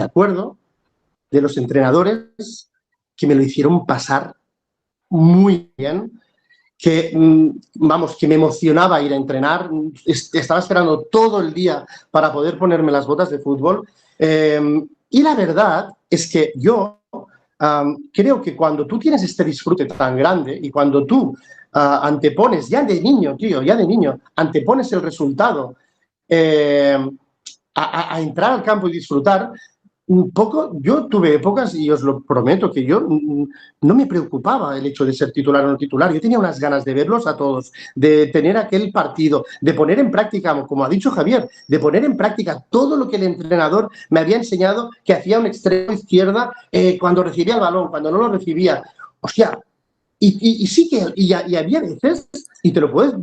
acuerdo de los entrenadores que me lo hicieron pasar muy bien, que me emocionaba ir a entrenar, estaba esperando todo el día para poder ponerme las botas de fútbol, y la verdad es que yo creo que cuando tú tienes este disfrute tan grande y cuando tú antepones, ya de niño, antepones el resultado a entrar al campo y disfrutar, un poco, yo tuve épocas, y os lo prometo, que yo no me preocupaba el hecho de ser titular o no titular. Yo tenía unas ganas de verlos a todos, de tener aquel partido, de poner en práctica, como ha dicho Javier, de poner en práctica todo lo que el entrenador me había enseñado que hacía un extremo izquierda cuando recibía el balón, cuando no lo recibía. Hostia, y sí que y había veces, y te lo puedes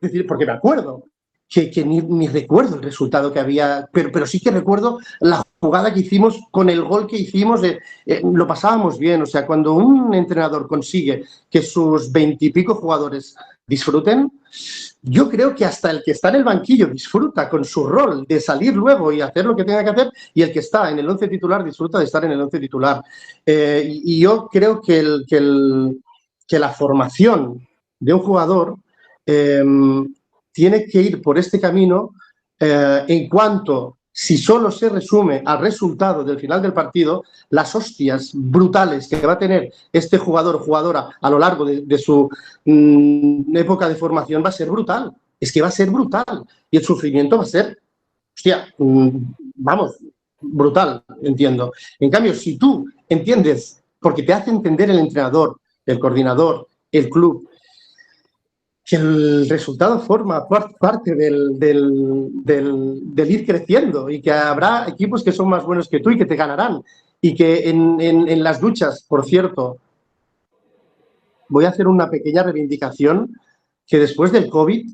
decir porque me acuerdo, que ni recuerdo el resultado que había, pero sí que recuerdo la jugada que hicimos con el gol que hicimos, lo pasábamos bien. O sea, cuando un entrenador consigue que sus 20 y pico jugadores disfruten, yo creo que hasta el que está en el banquillo disfruta con su rol de salir luego y hacer lo que tenga que hacer, y el que está en el 11 titular disfruta de estar en el 11 titular. Y yo creo que la formación de un jugador tiene que ir por este camino, en cuanto, si solo se resume al resultado del final del partido, las hostias brutales que va a tener este jugador o jugadora a lo largo de su época de formación va a ser brutal. Es que va a ser brutal. Y el sufrimiento va a ser, hostia, brutal, entiendo. En cambio, si tú entiendes, porque te hace entender el entrenador, el coordinador, el club, que el resultado forma parte del ir creciendo y que habrá equipos que son más buenos que tú y que te ganarán. Y que en las duchas, por cierto, voy a hacer una pequeña reivindicación, que después del COVID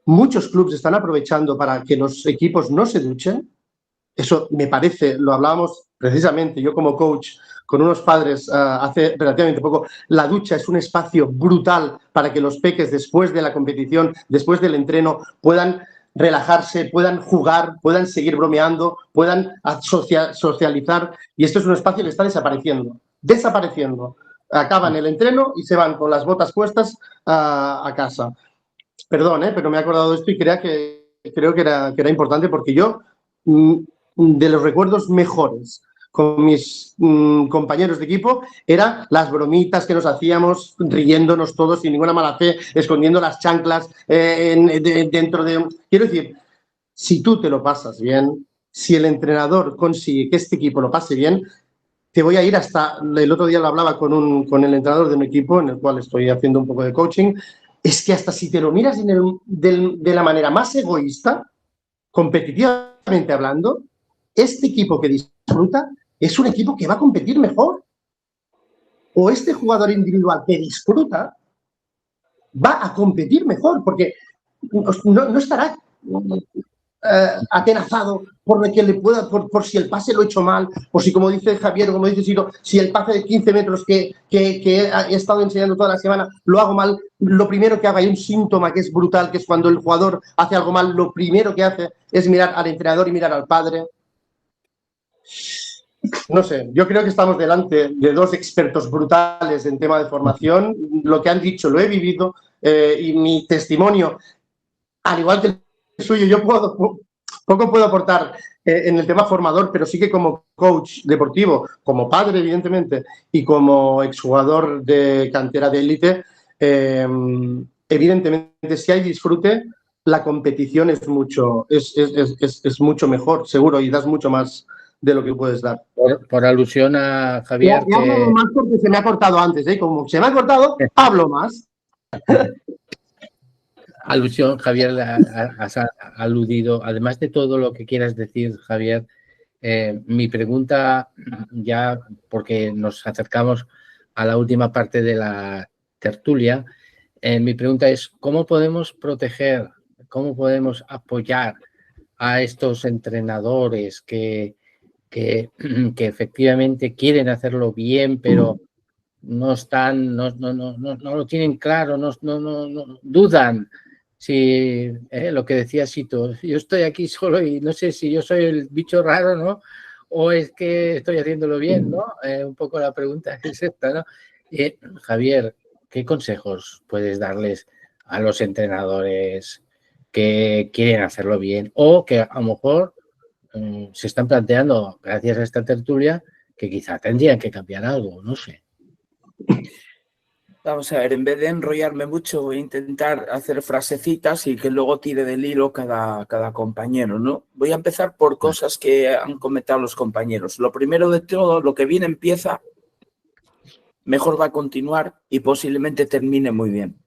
muchos clubes están aprovechando para que los equipos no se duchen. Eso me parece, lo hablábamos precisamente yo como coach con unos padres hace relativamente poco. La ducha es un espacio brutal para que los peques después de la competición, después del entreno, puedan relajarse, puedan jugar, puedan seguir bromeando, puedan socializar, y esto es un espacio que está desapareciendo. Acaban el entreno y se van con las botas puestas a casa. Perdón, pero me he acordado de esto y creo que era importante, porque yo, de los recuerdos mejores con mis compañeros de equipo, eran las bromitas que nos hacíamos, riéndonos todos sin ninguna mala fe, escondiendo las chanclas dentro de... Quiero decir, si tú te lo pasas bien, si el entrenador consigue que este equipo lo pase bien, te voy a ir hasta... El otro día lo hablaba con el entrenador de un equipo en el cual estoy haciendo un poco de coaching. Es que hasta si te lo miras de la manera más egoísta, competitivamente hablando, este equipo que disfruta es un equipo que va a competir mejor. O este jugador individual que disfruta va a competir mejor, porque no estará atenazado por lo que le pueda, por si el pase lo he hecho mal, o si, como dice Javier, como dice Ciro, si el pase de 15 metros que he estado enseñando toda la semana lo hago mal. Lo primero que haga, hay un síntoma que es brutal, que es cuando el jugador hace algo mal, lo primero que hace es mirar al entrenador y mirar al padre. No sé, yo creo que estamos delante de dos expertos brutales en tema de formación. Lo que han dicho lo he vivido, y mi testimonio, al igual que el suyo, yo poco puedo aportar en el tema formador, pero sí que como coach deportivo, como padre, evidentemente, y como exjugador de cantera de élite, evidentemente, si hay disfrute, la competición es mucho mejor, seguro, y das mucho más de lo que puedes dar. Por alusión a Javier... Ya hablo más porque se me ha cortado antes, como se me ha cortado, hablo más. Alusión, Javier, has aludido, además de todo lo que quieras decir, Javier, mi pregunta, ya porque nos acercamos a la última parte de la tertulia, mi pregunta es: ¿cómo podemos proteger, cómo podemos apoyar a estos entrenadores que efectivamente quieren hacerlo bien, pero no lo tienen claro, no dudan? Si lo que decía Sito, yo estoy aquí solo y no sé si yo soy el bicho raro, ¿no? O es que estoy haciéndolo bien, ¿no? Un poco la pregunta es esta, ¿no? Javier, ¿qué consejos puedes darles a los entrenadores que quieren hacerlo bien o que a lo mejor se están planteando, gracias a esta tertulia, que quizá tendrían que cambiar algo, no sé? Vamos a ver, en vez de enrollarme mucho, voy a intentar hacer frasecitas y que luego tire del hilo cada compañero, ¿no? Voy a empezar por cosas que han comentado los compañeros. Lo primero de todo, lo que bien empieza, mejor va a continuar y posiblemente termine muy bien.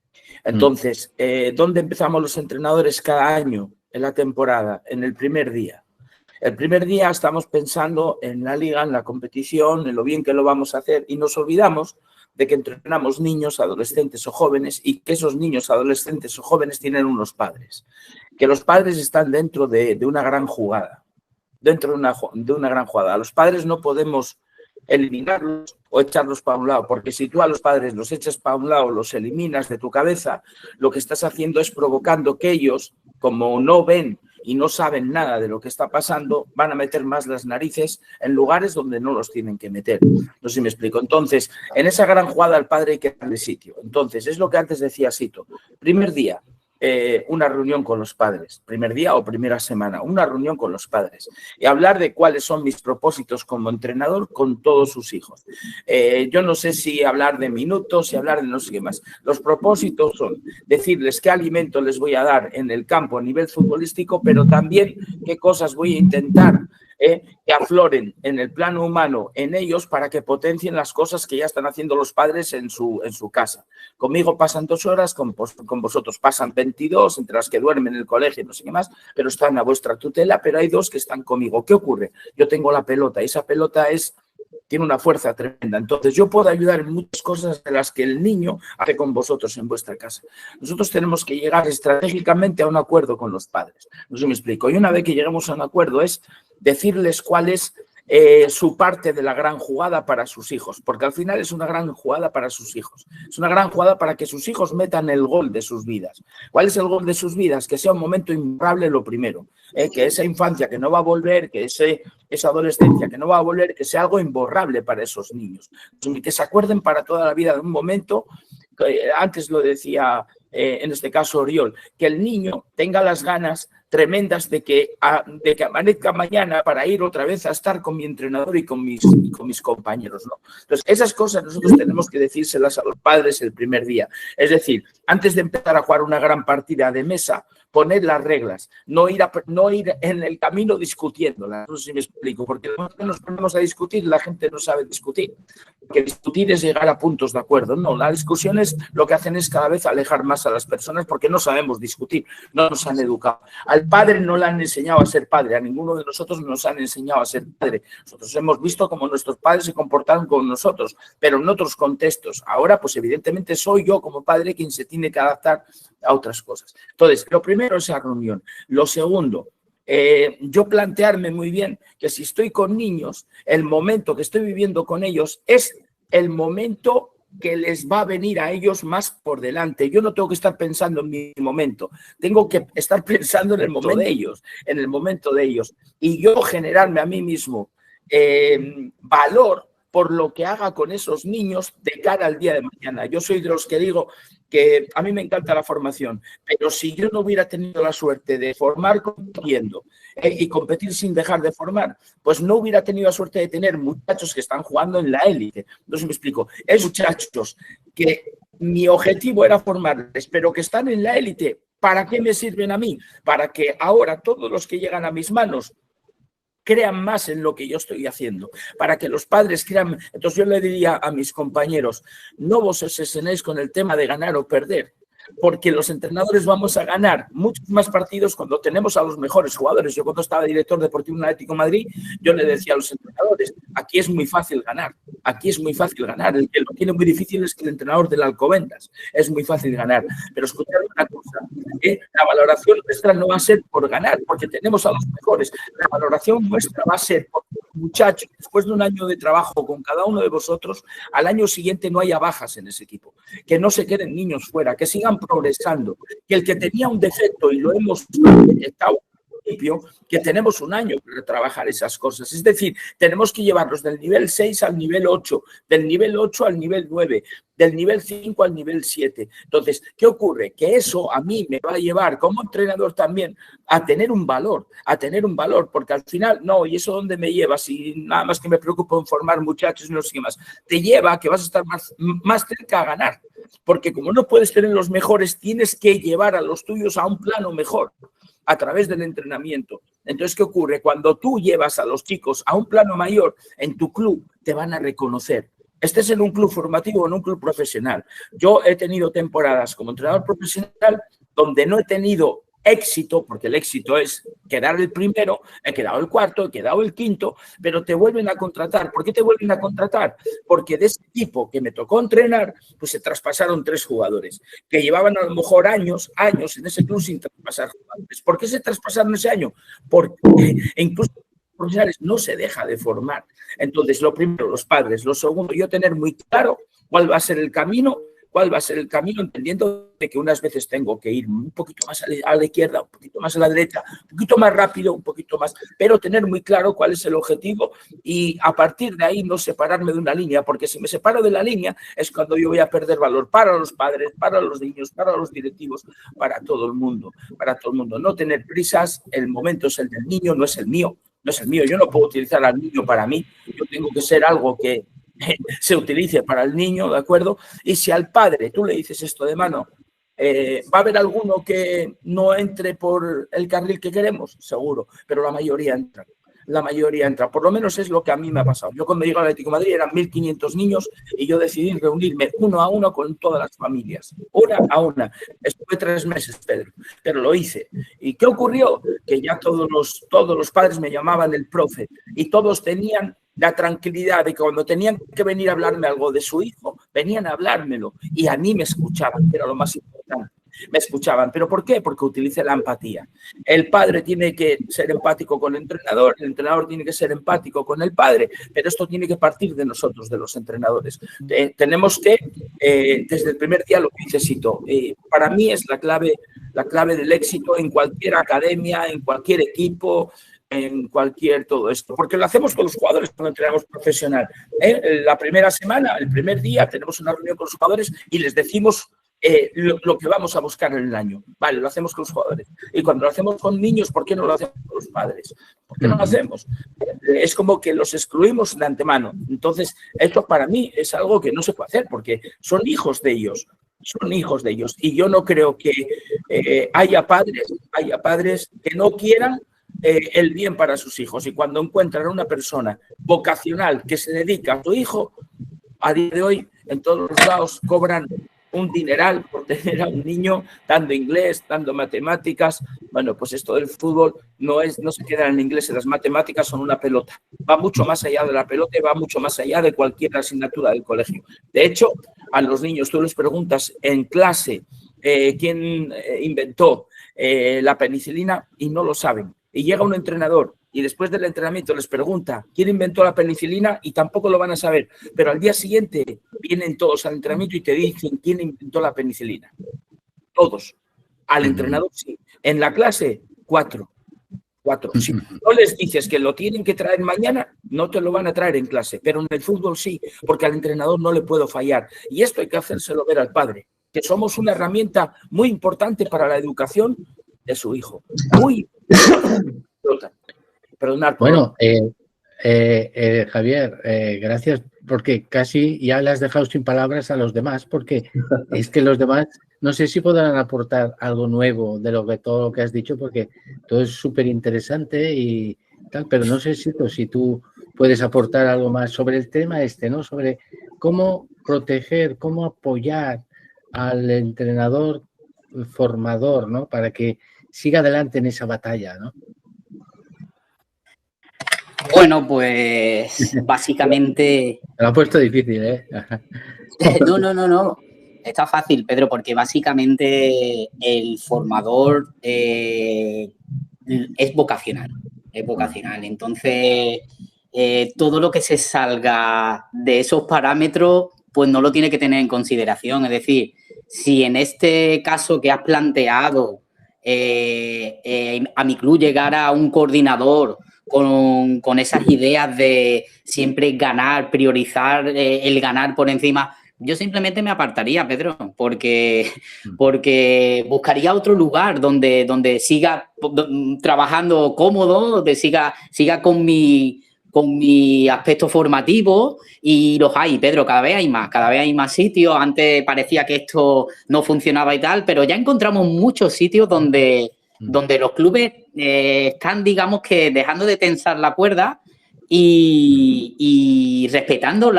Entonces, ¿dónde empezamos los entrenadores cada año en la temporada? En el primer día. El primer día estamos pensando en la liga, en la competición, en lo bien que lo vamos a hacer, y nos olvidamos de que entrenamos niños, adolescentes o jóvenes, y que esos niños, adolescentes o jóvenes tienen unos padres. Que los padres están dentro de una gran jugada. Dentro de una gran jugada. A los padres no podemos eliminarlos o echarlos para un lado, porque si tú a los padres los echas para un lado, los eliminas de tu cabeza, lo que estás haciendo es provocando que ellos, como no ven y no saben nada de lo que está pasando, van a meter más las narices en lugares donde no los tienen que meter. No sé si me explico. Entonces, en esa gran jugada al padre hay que darle sitio. Entonces, es lo que antes decía Sito. Primer día, una reunión con los padres. Primer día o primera semana, una reunión con los padres. Y hablar de cuáles son mis propósitos como entrenador con todos sus hijos. Yo no sé si hablar de minutos, si hablar de no sé qué más. Los propósitos son decirles qué alimento les voy a dar en el campo a nivel futbolístico, pero también qué cosas voy a intentar que afloren en el plano humano en ellos para que potencien las cosas que ya están haciendo los padres en su casa. Conmigo pasan 2 horas, con vosotros pasan 22, entre las que duermen en el colegio, no sé qué más, pero están a vuestra tutela, pero hay 2 que están conmigo. ¿Qué ocurre? Yo tengo la pelota y esa pelota tiene una fuerza tremenda. Entonces, yo puedo ayudar en muchas cosas de las que el niño hace con vosotros en vuestra casa. Nosotros tenemos que llegar estratégicamente a un acuerdo con los padres. No sé si me explico. Y una vez que lleguemos a un acuerdo es decirles cuál es su parte de la gran jugada para sus hijos, porque al final es una gran jugada para sus hijos. Es una gran jugada para que sus hijos metan el gol de sus vidas. ¿Cuál es el gol de sus vidas? Que sea un momento imborrable lo primero, que esa infancia que no va a volver, que esa adolescencia que no va a volver, que sea algo imborrable para esos niños. Que se acuerden para toda la vida de un momento, antes lo decía en este caso Oriol, que el niño tenga las ganas tremendas de que amanezca mañana para ir otra vez a estar con mi entrenador y con mis compañeros, ¿no? Entonces, esas cosas nosotros tenemos que decírselas a los padres el primer día. Es decir, antes de empezar a jugar una gran partida de mesa, poner las reglas, no ir en el camino discutiéndolas. No sé si me explico, porque cuando nos ponemos a discutir, la gente no sabe discutir. Que discutir es llegar a puntos de acuerdo. No, las discusiones lo que hacen es cada vez alejar más a las personas porque no sabemos discutir, no nos han educado. Al padre no le han enseñado a ser padre, a ninguno de nosotros nos han enseñado a ser padre. Nosotros hemos visto cómo nuestros padres se comportaron con nosotros, pero en otros contextos. Ahora, pues evidentemente soy yo como padre quien se tiene que adaptar a otras cosas. Entonces, lo primero es la reunión. Lo segundo, yo plantearme muy bien que si estoy con niños, el momento que estoy viviendo con ellos es el momento que les va a venir a ellos más por delante. Yo no tengo que estar pensando en mi momento, tengo que estar pensando en el momento de ellos, en el momento de ellos. Y yo generarme a mí mismo valor por lo que haga con esos niños de cara al día de mañana. Yo soy de los que digo que a mí me encanta la formación, pero si yo no hubiera tenido la suerte de formar compitiendo y competir sin dejar de formar, pues no hubiera tenido la suerte de tener muchachos que están jugando en la élite. No sé si me explico. Es muchachos que mi objetivo era formarles, pero que están en la élite. ¿Para qué me sirven a mí? Para que ahora todos los que llegan a mis manos crean más en lo que yo estoy haciendo, para que los padres crean. Entonces yo le diría a mis compañeros, no vos obsesionéis con el tema de ganar o perder, porque los entrenadores vamos a ganar muchos más partidos cuando tenemos a los mejores jugadores. Yo cuando estaba director deportivo en Atlético de Madrid, yo le decía a los entrenadores, aquí es muy fácil ganar, aquí es muy fácil ganar. El que lo tiene muy difícil es que el entrenador del Alcobendas, es muy fácil ganar. Pero escuchad una cosa, la valoración nuestra no va a ser por ganar, porque tenemos a los mejores. La valoración nuestra va a ser por muchachos, después de un año de trabajo con cada uno de vosotros, al año siguiente no haya bajas en ese equipo, que no se queden niños fuera, que sigan progresando, que el que tenía un defecto y lo hemos detectado al principio, que tenemos un año para trabajar esas cosas. Es decir, tenemos que llevarlos del nivel 6 al nivel 8, del nivel 8 al nivel 9, del nivel 5 al nivel 7. Entonces, ¿qué ocurre? Que eso a mí me va a llevar como entrenador también a tener un valor, porque al final, no, ¿y eso dónde me lleva? Si nada más que me preocupo en formar muchachos y no sé qué más, te lleva a que vas a estar más cerca a ganar, porque como no puedes tener los mejores, tienes que llevar a los tuyos a un plano mejor a través del entrenamiento. Entonces, ¿qué ocurre? Cuando tú llevas a los chicos a un plano mayor, en tu club te van a reconocer. Estés en un club formativo o en un club profesional. Yo he tenido temporadas como entrenador profesional donde no he tenido éxito, porque el éxito es quedar el primero, he quedado el cuarto, he quedado el quinto, pero te vuelven a contratar. ¿Por qué te vuelven a contratar? Porque de ese equipo que me tocó entrenar, pues se traspasaron 3 jugadores, que llevaban a lo mejor años en ese club sin traspasar jugadores. ¿Por qué se traspasaron ese año? Porque incluso profesionales no se deja de formar. Entonces, lo primero, los padres. Lo segundo, yo tener muy claro cuál va a ser el camino, entendiendo de que unas veces tengo que ir un poquito más a la izquierda, un poquito más a la derecha, un poquito más rápido, un poquito más, pero tener muy claro cuál es el objetivo y a partir de ahí no separarme de una línea, porque si me separo de la línea es cuando yo voy a perder valor para los padres, para los niños, para los directivos, para todo el mundo, No tener prisas, el momento es el del niño, no es el mío. Yo no puedo utilizar al niño para mí, yo tengo que ser algo que se utilice para el niño, ¿de acuerdo? Y si al padre tú le dices esto de mano, ¿va a haber alguno que no entre por el carril que queremos? Seguro, pero la mayoría entra. la mayoría entra. Por lo menos es lo que a mí me ha pasado. Yo cuando llegué al Atlético de Madrid eran 1.500 niños y yo decidí reunirme uno a uno con todas las familias. Una a una. Estuve 3 meses, Pedro, pero lo hice. ¿Y qué ocurrió? Que ya todos los padres me llamaban el profe y todos tenían la tranquilidad de que cuando tenían que venir a hablarme algo de su hijo, venían a hablármelo y a mí me escuchaban, que era lo más importante. Me escuchaban. ¿Pero por qué? Porque utilicé la empatía. El padre tiene que ser empático con el entrenador tiene que ser empático con el padre, pero esto tiene que partir de nosotros, de los entrenadores. Tenemos que, desde el primer día, lo que dice Sito, para mí es la clave del éxito en cualquier academia, en cualquier equipo, en cualquier todo esto, porque lo hacemos con los jugadores cuando entrenamos profesional. La primera semana, el primer día, tenemos una reunión con los jugadores y les decimos lo que vamos a buscar en el año. Vale, lo hacemos con los jugadores. Y cuando lo hacemos con niños, ¿por qué no lo hacemos con los padres? ¿Por qué no lo hacemos? Es como que los excluimos de antemano. Entonces, esto para mí es algo que no se puede hacer porque son hijos de ellos. Son hijos de ellos. Y yo no creo que haya padres que no quieran el bien para sus hijos. Y cuando encuentran a una persona vocacional que se dedica a su hijo, a día de hoy, en todos los lados cobran un dineral por tener a un niño dando inglés, dando matemáticas. Bueno, pues esto del fútbol no se queda en el inglés, las matemáticas son una pelota. Va mucho más allá de la pelota y va mucho más allá de cualquier asignatura del colegio. De hecho, a los niños tú les preguntas en clase quién inventó la penicilina y no lo saben. Y llega un entrenador y después del entrenamiento les pregunta quién inventó la penicilina y tampoco lo van a saber. Pero al día siguiente vienen todos al entrenamiento y te dicen quién inventó la penicilina. Todos. Al entrenador sí. En la clase, 4. Si no les dices que lo tienen que traer mañana, no te lo van a traer en clase. Pero en el fútbol sí, porque al entrenador no le puedo fallar. Y esto hay que hacérselo ver al padre, que somos una herramienta muy importante para la educación de su hijo. Muy Perdonar. Bueno, Javier, gracias, porque casi ya le has dejado sin palabras a los demás, porque es que los demás no sé si podrán aportar algo nuevo de todo lo que has dicho, porque todo es súper interesante y tal, pero no sé si tú puedes aportar algo más sobre el tema ¿no? Sobre cómo proteger, cómo apoyar al entrenador formador, ¿no? Para que siga adelante en esa batalla, ¿no? Bueno, pues básicamente... Me lo ha puesto difícil, ¿eh? No. Está fácil, Pedro, porque básicamente el formador es vocacional. Es vocacional. Entonces, todo lo que se salga de esos parámetros, pues no lo tiene que tener en consideración. Es decir, si en este caso que has planteado a mi club llegara un coordinador con esas ideas de siempre ganar, priorizar el ganar por encima, yo simplemente me apartaría, Pedro, porque buscaría otro lugar donde siga trabajando cómodo, donde siga con mi aspecto formativo, y los hay, Pedro, cada vez hay más sitios. Antes parecía que esto no funcionaba y tal, pero ya encontramos muchos sitios donde los clubes están, digamos que, dejando de tensar la cuerda y respetando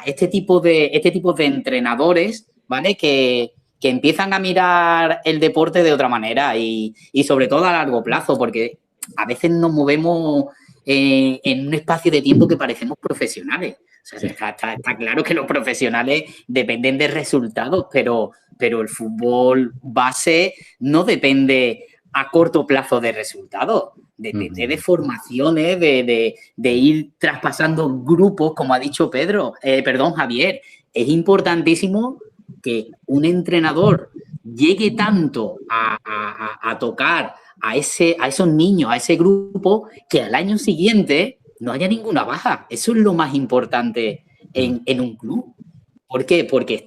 este tipo de entrenadores, ¿vale? Que empiezan a mirar el deporte de otra manera y sobre todo a largo plazo, porque a veces nos movemos en un espacio de tiempo que parecemos profesionales. O sea, está claro que los profesionales dependen de resultados, pero el fútbol base no depende a corto plazo de resultados. Depende de formaciones, de ir traspasando grupos, como ha dicho Javier. Es importantísimo que un entrenador llegue tanto a tocar a esos niños, a ese grupo, que al año siguiente no haya ninguna baja. Eso es lo más importante en un club. ¿Por qué? Porque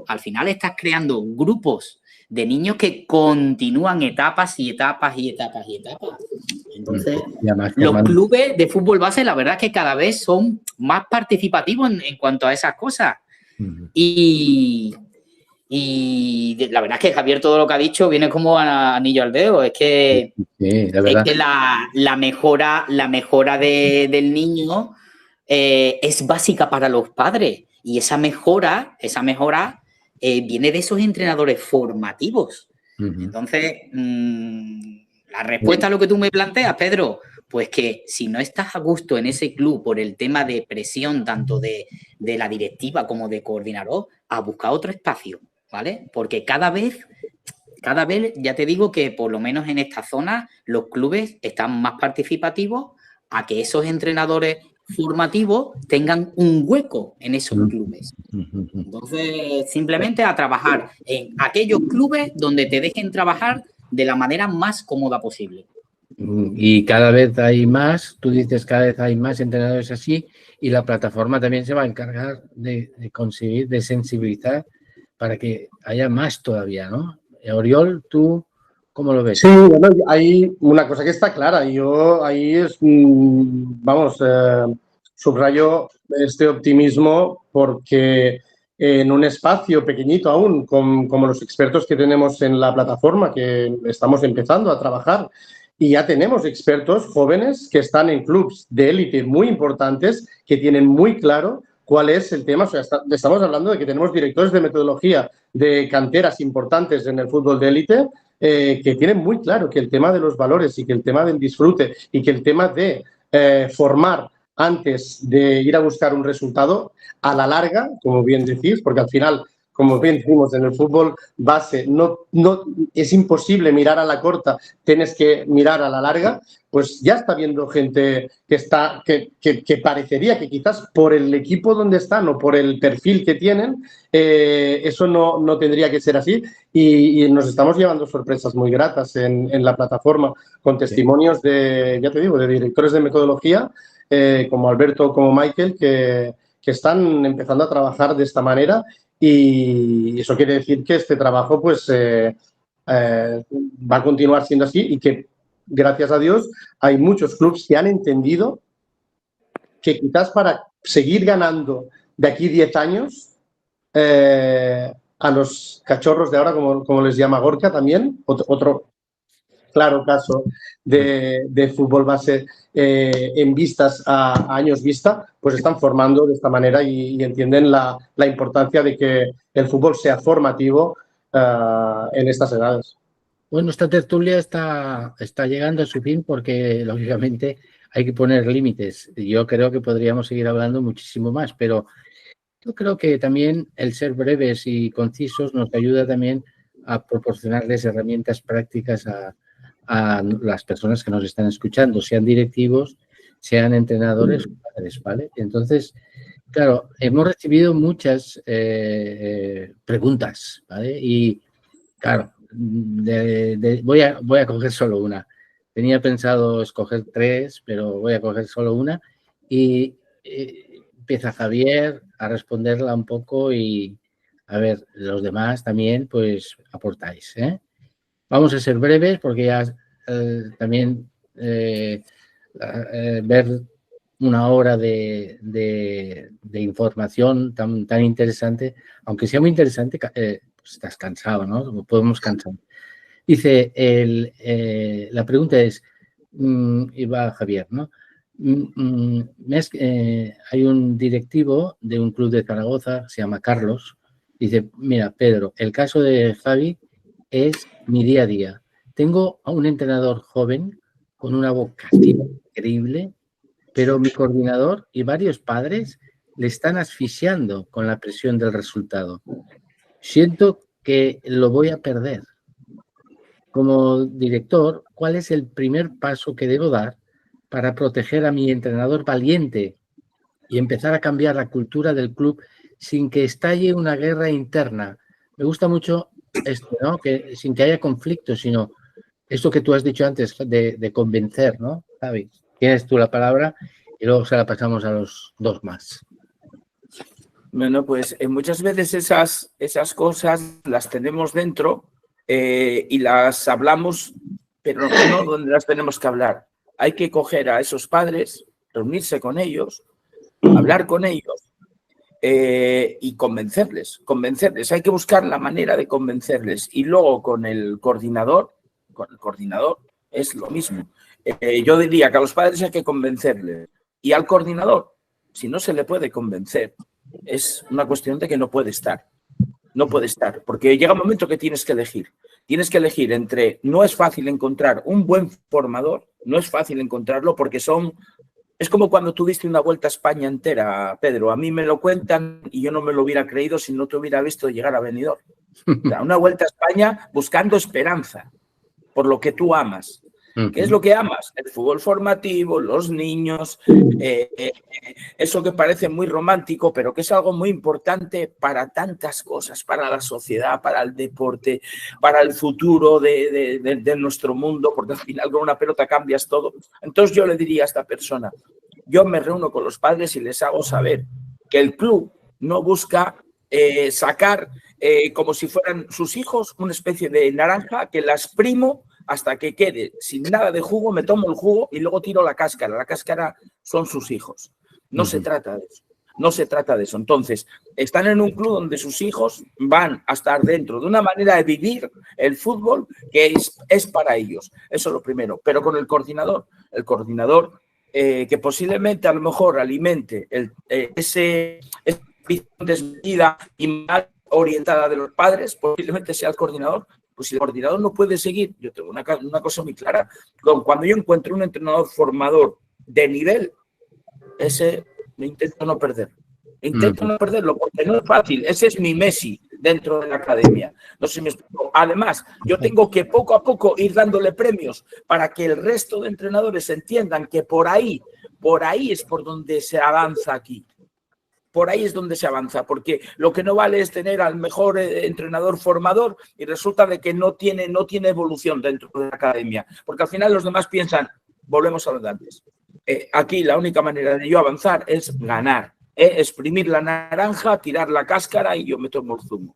al final estás creando grupos de niños que continúan etapas y etapas y etapas y etapas. Entonces, los clubes de fútbol base, la verdad es que cada vez son más participativos en cuanto a esas cosas. Y la verdad es que Javier todo lo que ha dicho viene como anillo al dedo. Es que, Sí, la verdad. es que la mejora del niño es básica para los padres. Y esa mejora viene de esos entrenadores formativos. Entonces, la respuesta a lo que tú me planteas, Pedro, pues que si no estás a gusto en ese club por el tema de presión tanto de la directiva como de coordinador, a buscar otro espacio, ¿vale? Porque cada vez, ya te digo que por lo menos en esta zona los clubes están más participativos a que esos entrenadores formativos tengan un hueco en esos clubes. Entonces, simplemente a trabajar en aquellos clubes donde te dejen trabajar de la manera más cómoda posible. Y cada vez hay más, tú dices, cada vez hay más entrenadores así, y la plataforma también se va a encargar de conseguir, de sensibilizar para que haya más todavía, ¿no? Oriol, ¿tú cómo lo ves? Sí, bueno, hay una cosa que está clara. Yo ahí subrayo este optimismo porque en un espacio pequeñito aún, como los expertos que tenemos en la plataforma, que estamos empezando a trabajar, y ya tenemos expertos jóvenes que están en clubs de élite muy importantes, que tienen muy claro cuál es el tema. O sea, estamos hablando de que tenemos directores de metodología de canteras importantes en el fútbol de élite, que tienen muy claro que el tema de los valores y que el tema del disfrute y que el tema de formar antes de ir a buscar un resultado, a la larga, como bien decís, porque al final, como bien decimos en el fútbol base, no es imposible mirar a la corta, tienes que mirar a la larga. Pues ya está viendo gente que parecería que quizás por el equipo donde están o por el perfil que tienen, eso no tendría que ser así, y nos estamos llevando sorpresas muy gratas en la plataforma con testimonios de, ya te digo, de directores de metodología como Alberto, como Michael, que están empezando a trabajar de esta manera, y eso quiere decir que este trabajo pues va a continuar siendo así, y que gracias a Dios hay muchos clubes que han entendido que quizás para seguir ganando de aquí 10 años a los cachorros de ahora, como les llama Gorka también, otro claro caso de fútbol base en vistas a años vista, pues están formando de esta manera y entienden la importancia de que el fútbol sea formativo en estas edades. Bueno, esta tertulia está llegando a su fin porque, lógicamente, hay que poner límites. Yo creo que podríamos seguir hablando muchísimo más, pero yo creo que también el ser breves y concisos nos ayuda también a proporcionarles herramientas prácticas a las personas que nos están escuchando, sean directivos, sean entrenadores, padres, ¿vale? Entonces, claro, hemos recibido muchas preguntas, ¿vale? Y, claro, voy a coger solo una. Tenía pensado escoger 3, pero voy a coger solo una. Y empieza Javier a responderla un poco y, a ver, los demás también, pues, aportáis, ¿eh? Vamos a ser breves porque ya también ver una hora de información tan interesante, aunque sea muy interesante, pues estás cansado, ¿no? Podemos cansar. Dice, la pregunta es, y va Javier, ¿no? Hay un directivo de un club de Zaragoza, se llama Carlos, dice, mira, Pedro, el caso de Javi es mi día a día. Tengo a un entrenador joven con una vocación increíble, pero mi coordinador y varios padres le están asfixiando con la presión del resultado. Siento que lo voy a perder. Como director, ¿cuál es el primer paso que debo dar para proteger a mi entrenador valiente y empezar a cambiar la cultura del club sin que estalle una guerra interna? Me gusta mucho esto, ¿no? Que sin que haya conflicto, sino esto que tú has dicho antes de convencer, ¿no? Javi, tienes tú la palabra y luego se la pasamos a los dos más. Bueno, pues muchas veces esas cosas las tenemos dentro y las hablamos, pero no donde las tenemos que hablar. Hay que coger a esos padres, reunirse con ellos, hablar con ellos, y convencerles. Hay que buscar la manera de convencerles. Y luego con el coordinador es lo mismo. Yo diría que a los padres hay que convencerles. Y al coordinador, si no se le puede convencer, es una cuestión de que no puede estar. No puede estar, porque llega un momento que tienes que elegir. Tienes que elegir entre, no es fácil encontrar un buen formador, no es fácil encontrarlo porque es como cuando tú diste una vuelta a España entera, Pedro. A mí me lo cuentan y yo no me lo hubiera creído si no te hubiera visto llegar a Benidorm. O sea, una vuelta a España buscando esperanza por lo que tú amas. ¿Qué es lo que amas? El fútbol formativo, los niños, eso que parece muy romántico, pero que es algo muy importante para tantas cosas, para la sociedad, para el deporte, para el futuro de nuestro mundo, porque al final con una pelota cambias todo. Entonces yo le diría a esta persona, yo me reúno con los padres y les hago saber que el club no busca sacar como si fueran sus hijos una especie de naranja que la exprimo hasta que quede sin nada de jugo, me tomo el jugo y luego tiro la cáscara. La cáscara son sus hijos. No se trata de eso. No se trata de eso. Entonces, están en un club donde sus hijos van a estar dentro de una manera de vivir el fútbol que es para ellos. Eso es lo primero. Pero con el coordinador que posiblemente a lo mejor alimente esa visión desmedida y mal orientada de los padres, posiblemente sea el coordinador. Pues si el coordinador no puede seguir, yo tengo una cosa muy clara, cuando yo encuentro un entrenador formador de nivel, ese me intento no perderlo. Intento no perderlo porque no es fácil. Ese es mi Messi dentro de la academia. No sé si me explico. Además, yo tengo que poco a poco ir dándole premios para que el resto de entrenadores entiendan que por ahí es por donde se avanza aquí. Por ahí es donde se avanza, porque lo que no vale es tener al mejor entrenador formador y resulta de que no tiene evolución dentro de la academia, porque al final los demás piensan, volvemos a lo de antes. Aquí la única manera de yo avanzar es ganar, exprimir la naranja, tirar la cáscara y yo me tomo el zumo.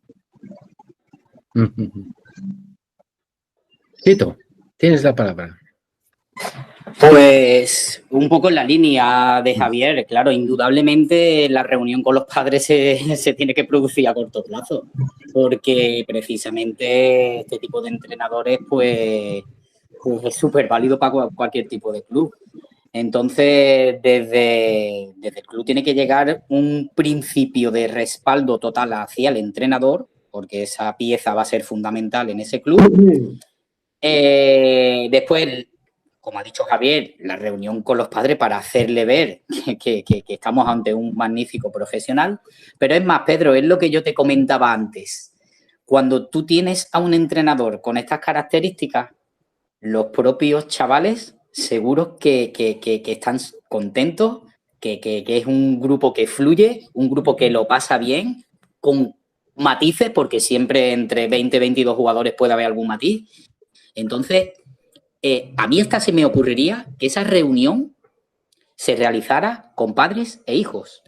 Tito, tienes la palabra. Pues un poco en la línea de Javier, claro, indudablemente la reunión con los padres se tiene que producir a corto plazo, porque precisamente este tipo de entrenadores pues es súper válido para cualquier tipo de club. Entonces, desde el club tiene que llegar un principio de respaldo total hacia el entrenador, porque esa pieza va a ser fundamental en ese club. Después, como ha dicho Javier, la reunión con los padres para hacerle ver que estamos ante un magnífico profesional. Pero es más, Pedro, es lo que yo te comentaba antes. Cuando tú tienes a un entrenador con estas características, los propios chavales seguros que están contentos, que es un grupo que fluye, un grupo que lo pasa bien, con matices, porque siempre entre 20 y 22 jugadores puede haber algún matiz. Entonces, a mí hasta se me ocurriría que esa reunión se realizara con padres e hijos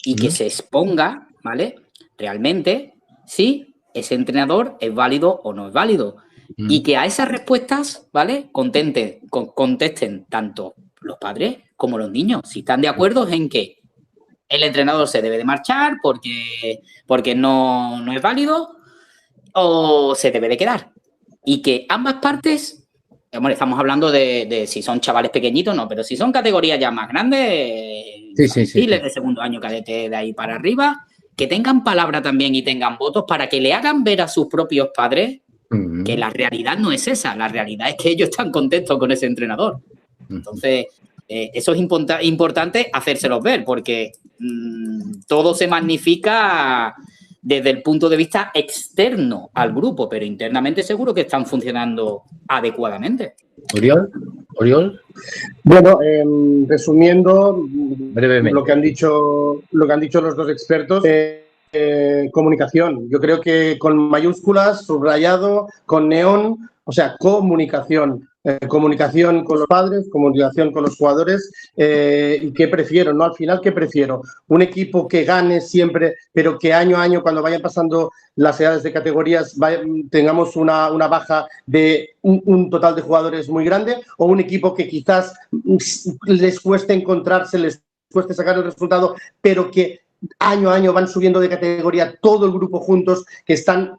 y que se exponga, ¿vale? Realmente, si ese entrenador es válido o no es válido. Y que a esas respuestas, ¿vale? Contesten tanto los padres como los niños. Si están de acuerdo en que el entrenador se debe de marchar porque no es válido o se debe de quedar. Y que ambas partes, bueno, estamos hablando de si son chavales pequeñitos, no, pero si son categorías ya más grandes, sí. De segundo año cadete de ahí para arriba, que tengan palabra también y tengan votos para que le hagan ver a sus propios padres que la realidad no es esa, la realidad es que ellos están contentos con ese entrenador. Entonces, eso es importante hacérselos ver, porque todo se magnifica desde el punto de vista externo al grupo, pero internamente seguro que están funcionando adecuadamente. ¿Oriol? Bueno, resumiendo brevemente lo que han dicho los dos expertos, comunicación. Yo creo que con mayúsculas, subrayado, con neón, o sea, comunicación. Comunicación con los padres, comunicación con los jugadores. ¿Y qué prefiero? ¿No? Al final, ¿qué prefiero? Un equipo que gane siempre, pero que año a año, cuando vayan pasando las edades de categorías, tengamos una baja de un total de jugadores muy grande, o un equipo que quizás les cueste encontrarse, les cueste sacar el resultado, pero que año a año van subiendo de categoría todo el grupo juntos, que están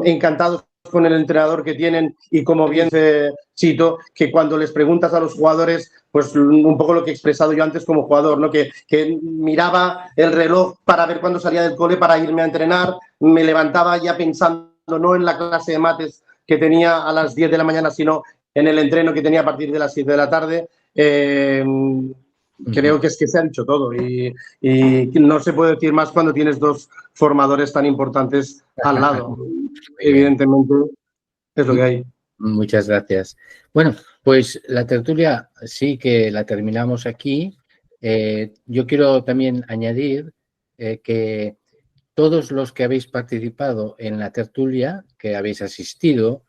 encantados con el entrenador que tienen y como bien dice Chito, que cuando les preguntas a los jugadores, pues un poco lo que he expresado yo antes como jugador, ¿no? Que miraba el reloj para ver cuándo salía del cole para irme a entrenar, me levantaba ya pensando no en la clase de mates que tenía a las 10 de la mañana, sino en el entreno que tenía a partir de las 7 de la tarde. Creo que es que se ha dicho todo y no se puede decir más cuando tienes dos formadores tan importantes al lado. Evidentemente es lo que hay. Muchas gracias. Bueno, pues la tertulia sí que la terminamos aquí. Yo quiero también añadir que todos los que habéis participado en la tertulia, que habéis asistido,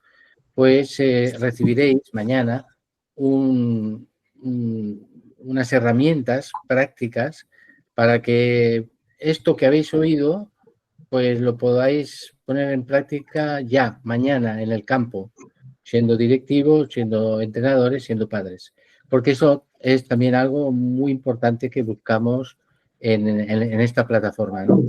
pues recibiréis mañana unas herramientas prácticas para que esto que habéis oído, pues lo podáis poner en práctica ya, mañana, en el campo, siendo directivos, siendo entrenadores, siendo padres. Porque eso es también algo muy importante que buscamos en esta plataforma, ¿no?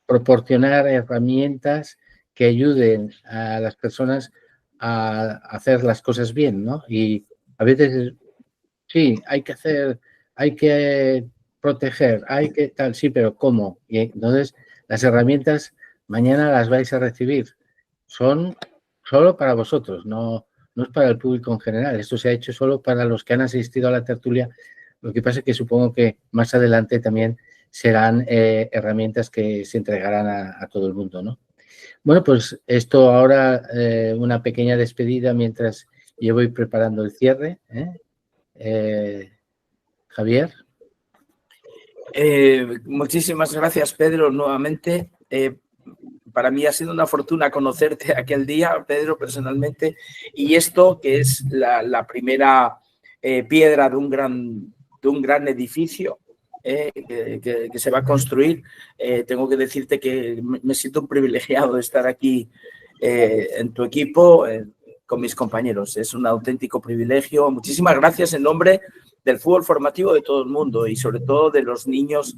Proporcionar herramientas que ayuden a las personas a hacer las cosas bien, ¿no? Y a veces, sí, hay que proteger, hay que tal, sí, pero ¿cómo? Y entonces las herramientas mañana las vais a recibir. Son solo para vosotros, no es para el público en general. Esto se ha hecho solo para los que han asistido a la tertulia. Lo que pasa es que supongo que más adelante también serán herramientas que se entregarán a todo el mundo, ¿no? Bueno, pues esto ahora, una pequeña despedida mientras yo voy preparando el cierre. Javier. Muchísimas gracias, Pedro, nuevamente. Para mí ha sido una fortuna conocerte aquel día, Pedro, personalmente, y esto que es la primera piedra de un gran edificio que se va a construir. Tengo que decirte que me siento un privilegiado de estar aquí en tu equipo, con mis compañeros. Es un auténtico privilegio. Muchísimas gracias en nombre del fútbol formativo de todo el mundo y sobre todo de los niños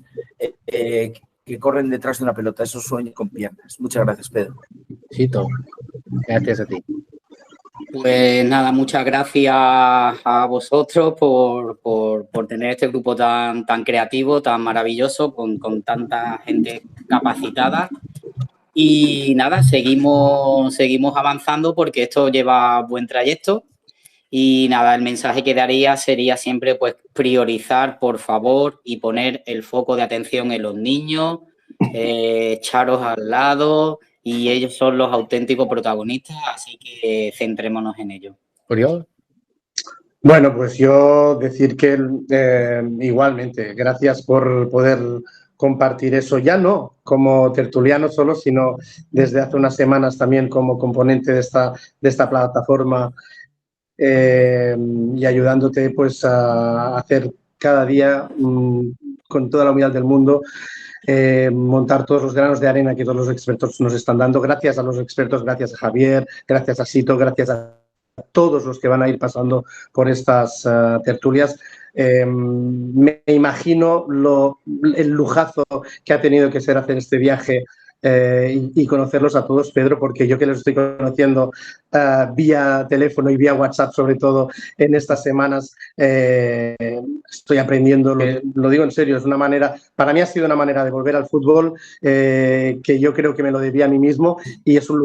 que corren detrás de una pelota, esos sueños con piernas. Muchas gracias, Pedro. Chito, gracias a ti. Pues nada, muchas gracias a vosotros por tener este grupo tan creativo, tan maravilloso, con tanta gente capacitada. Y nada, seguimos avanzando porque esto lleva buen trayecto. Y nada, el mensaje que daría sería siempre pues priorizar, por favor, y poner el foco de atención en los niños, echaros al lado, y ellos son los auténticos protagonistas, así que centrémonos en ello. ¿Oriol? Bueno, pues yo decir que igualmente, gracias por poder compartir eso, ya no como tertuliano solo, sino desde hace unas semanas también como componente de esta plataforma y ayudándote pues a hacer cada día con toda la humildad del mundo montar todos los granos de arena que todos los expertos nos están dando. Gracias a los expertos, gracias a Javier, gracias a Sito, gracias a todos los que van a ir pasando por estas tertulias. Me imagino el lujazo que ha tenido que ser hacer este viaje y conocerlos a todos, Pedro, porque yo que los estoy conociendo vía teléfono y vía WhatsApp, sobre todo en estas semanas, estoy aprendiendo, lo digo en serio, es una manera, para mí ha sido una manera de volver al fútbol que yo creo que me lo debía a mí mismo y es un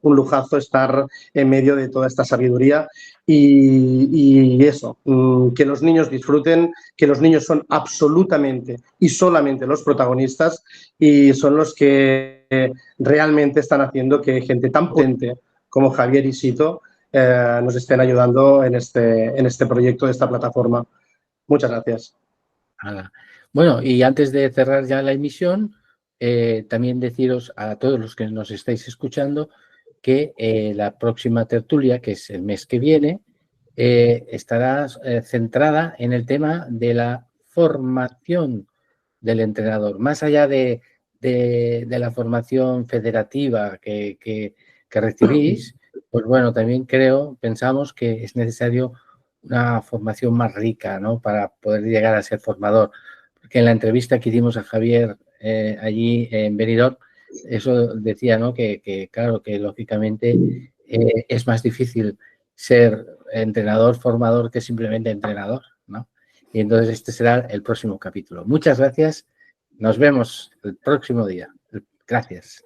lujazo estar en medio de toda esta sabiduría y eso, que los niños disfruten, que los niños son absolutamente y solamente los protagonistas y son los que realmente están haciendo que gente tan potente como Javier y Sito nos estén ayudando en este proyecto de esta plataforma. Muchas gracias. Bueno, y antes de cerrar ya la emisión, también deciros a todos los que nos estáis escuchando que la próxima tertulia, que es el mes que viene, estará centrada en el tema de la formación del entrenador, más allá de la formación federativa que recibís, pues bueno, también pensamos que es necesario una formación más rica, ¿no? Para poder llegar a ser formador. Porque en la entrevista que hicimos a Javier allí en Benidorm, eso decía, ¿no? Que claro, que lógicamente es más difícil ser entrenador, formador que simplemente entrenador, ¿no? Y entonces este será el próximo capítulo. Muchas gracias. Nos vemos el próximo día. Gracias.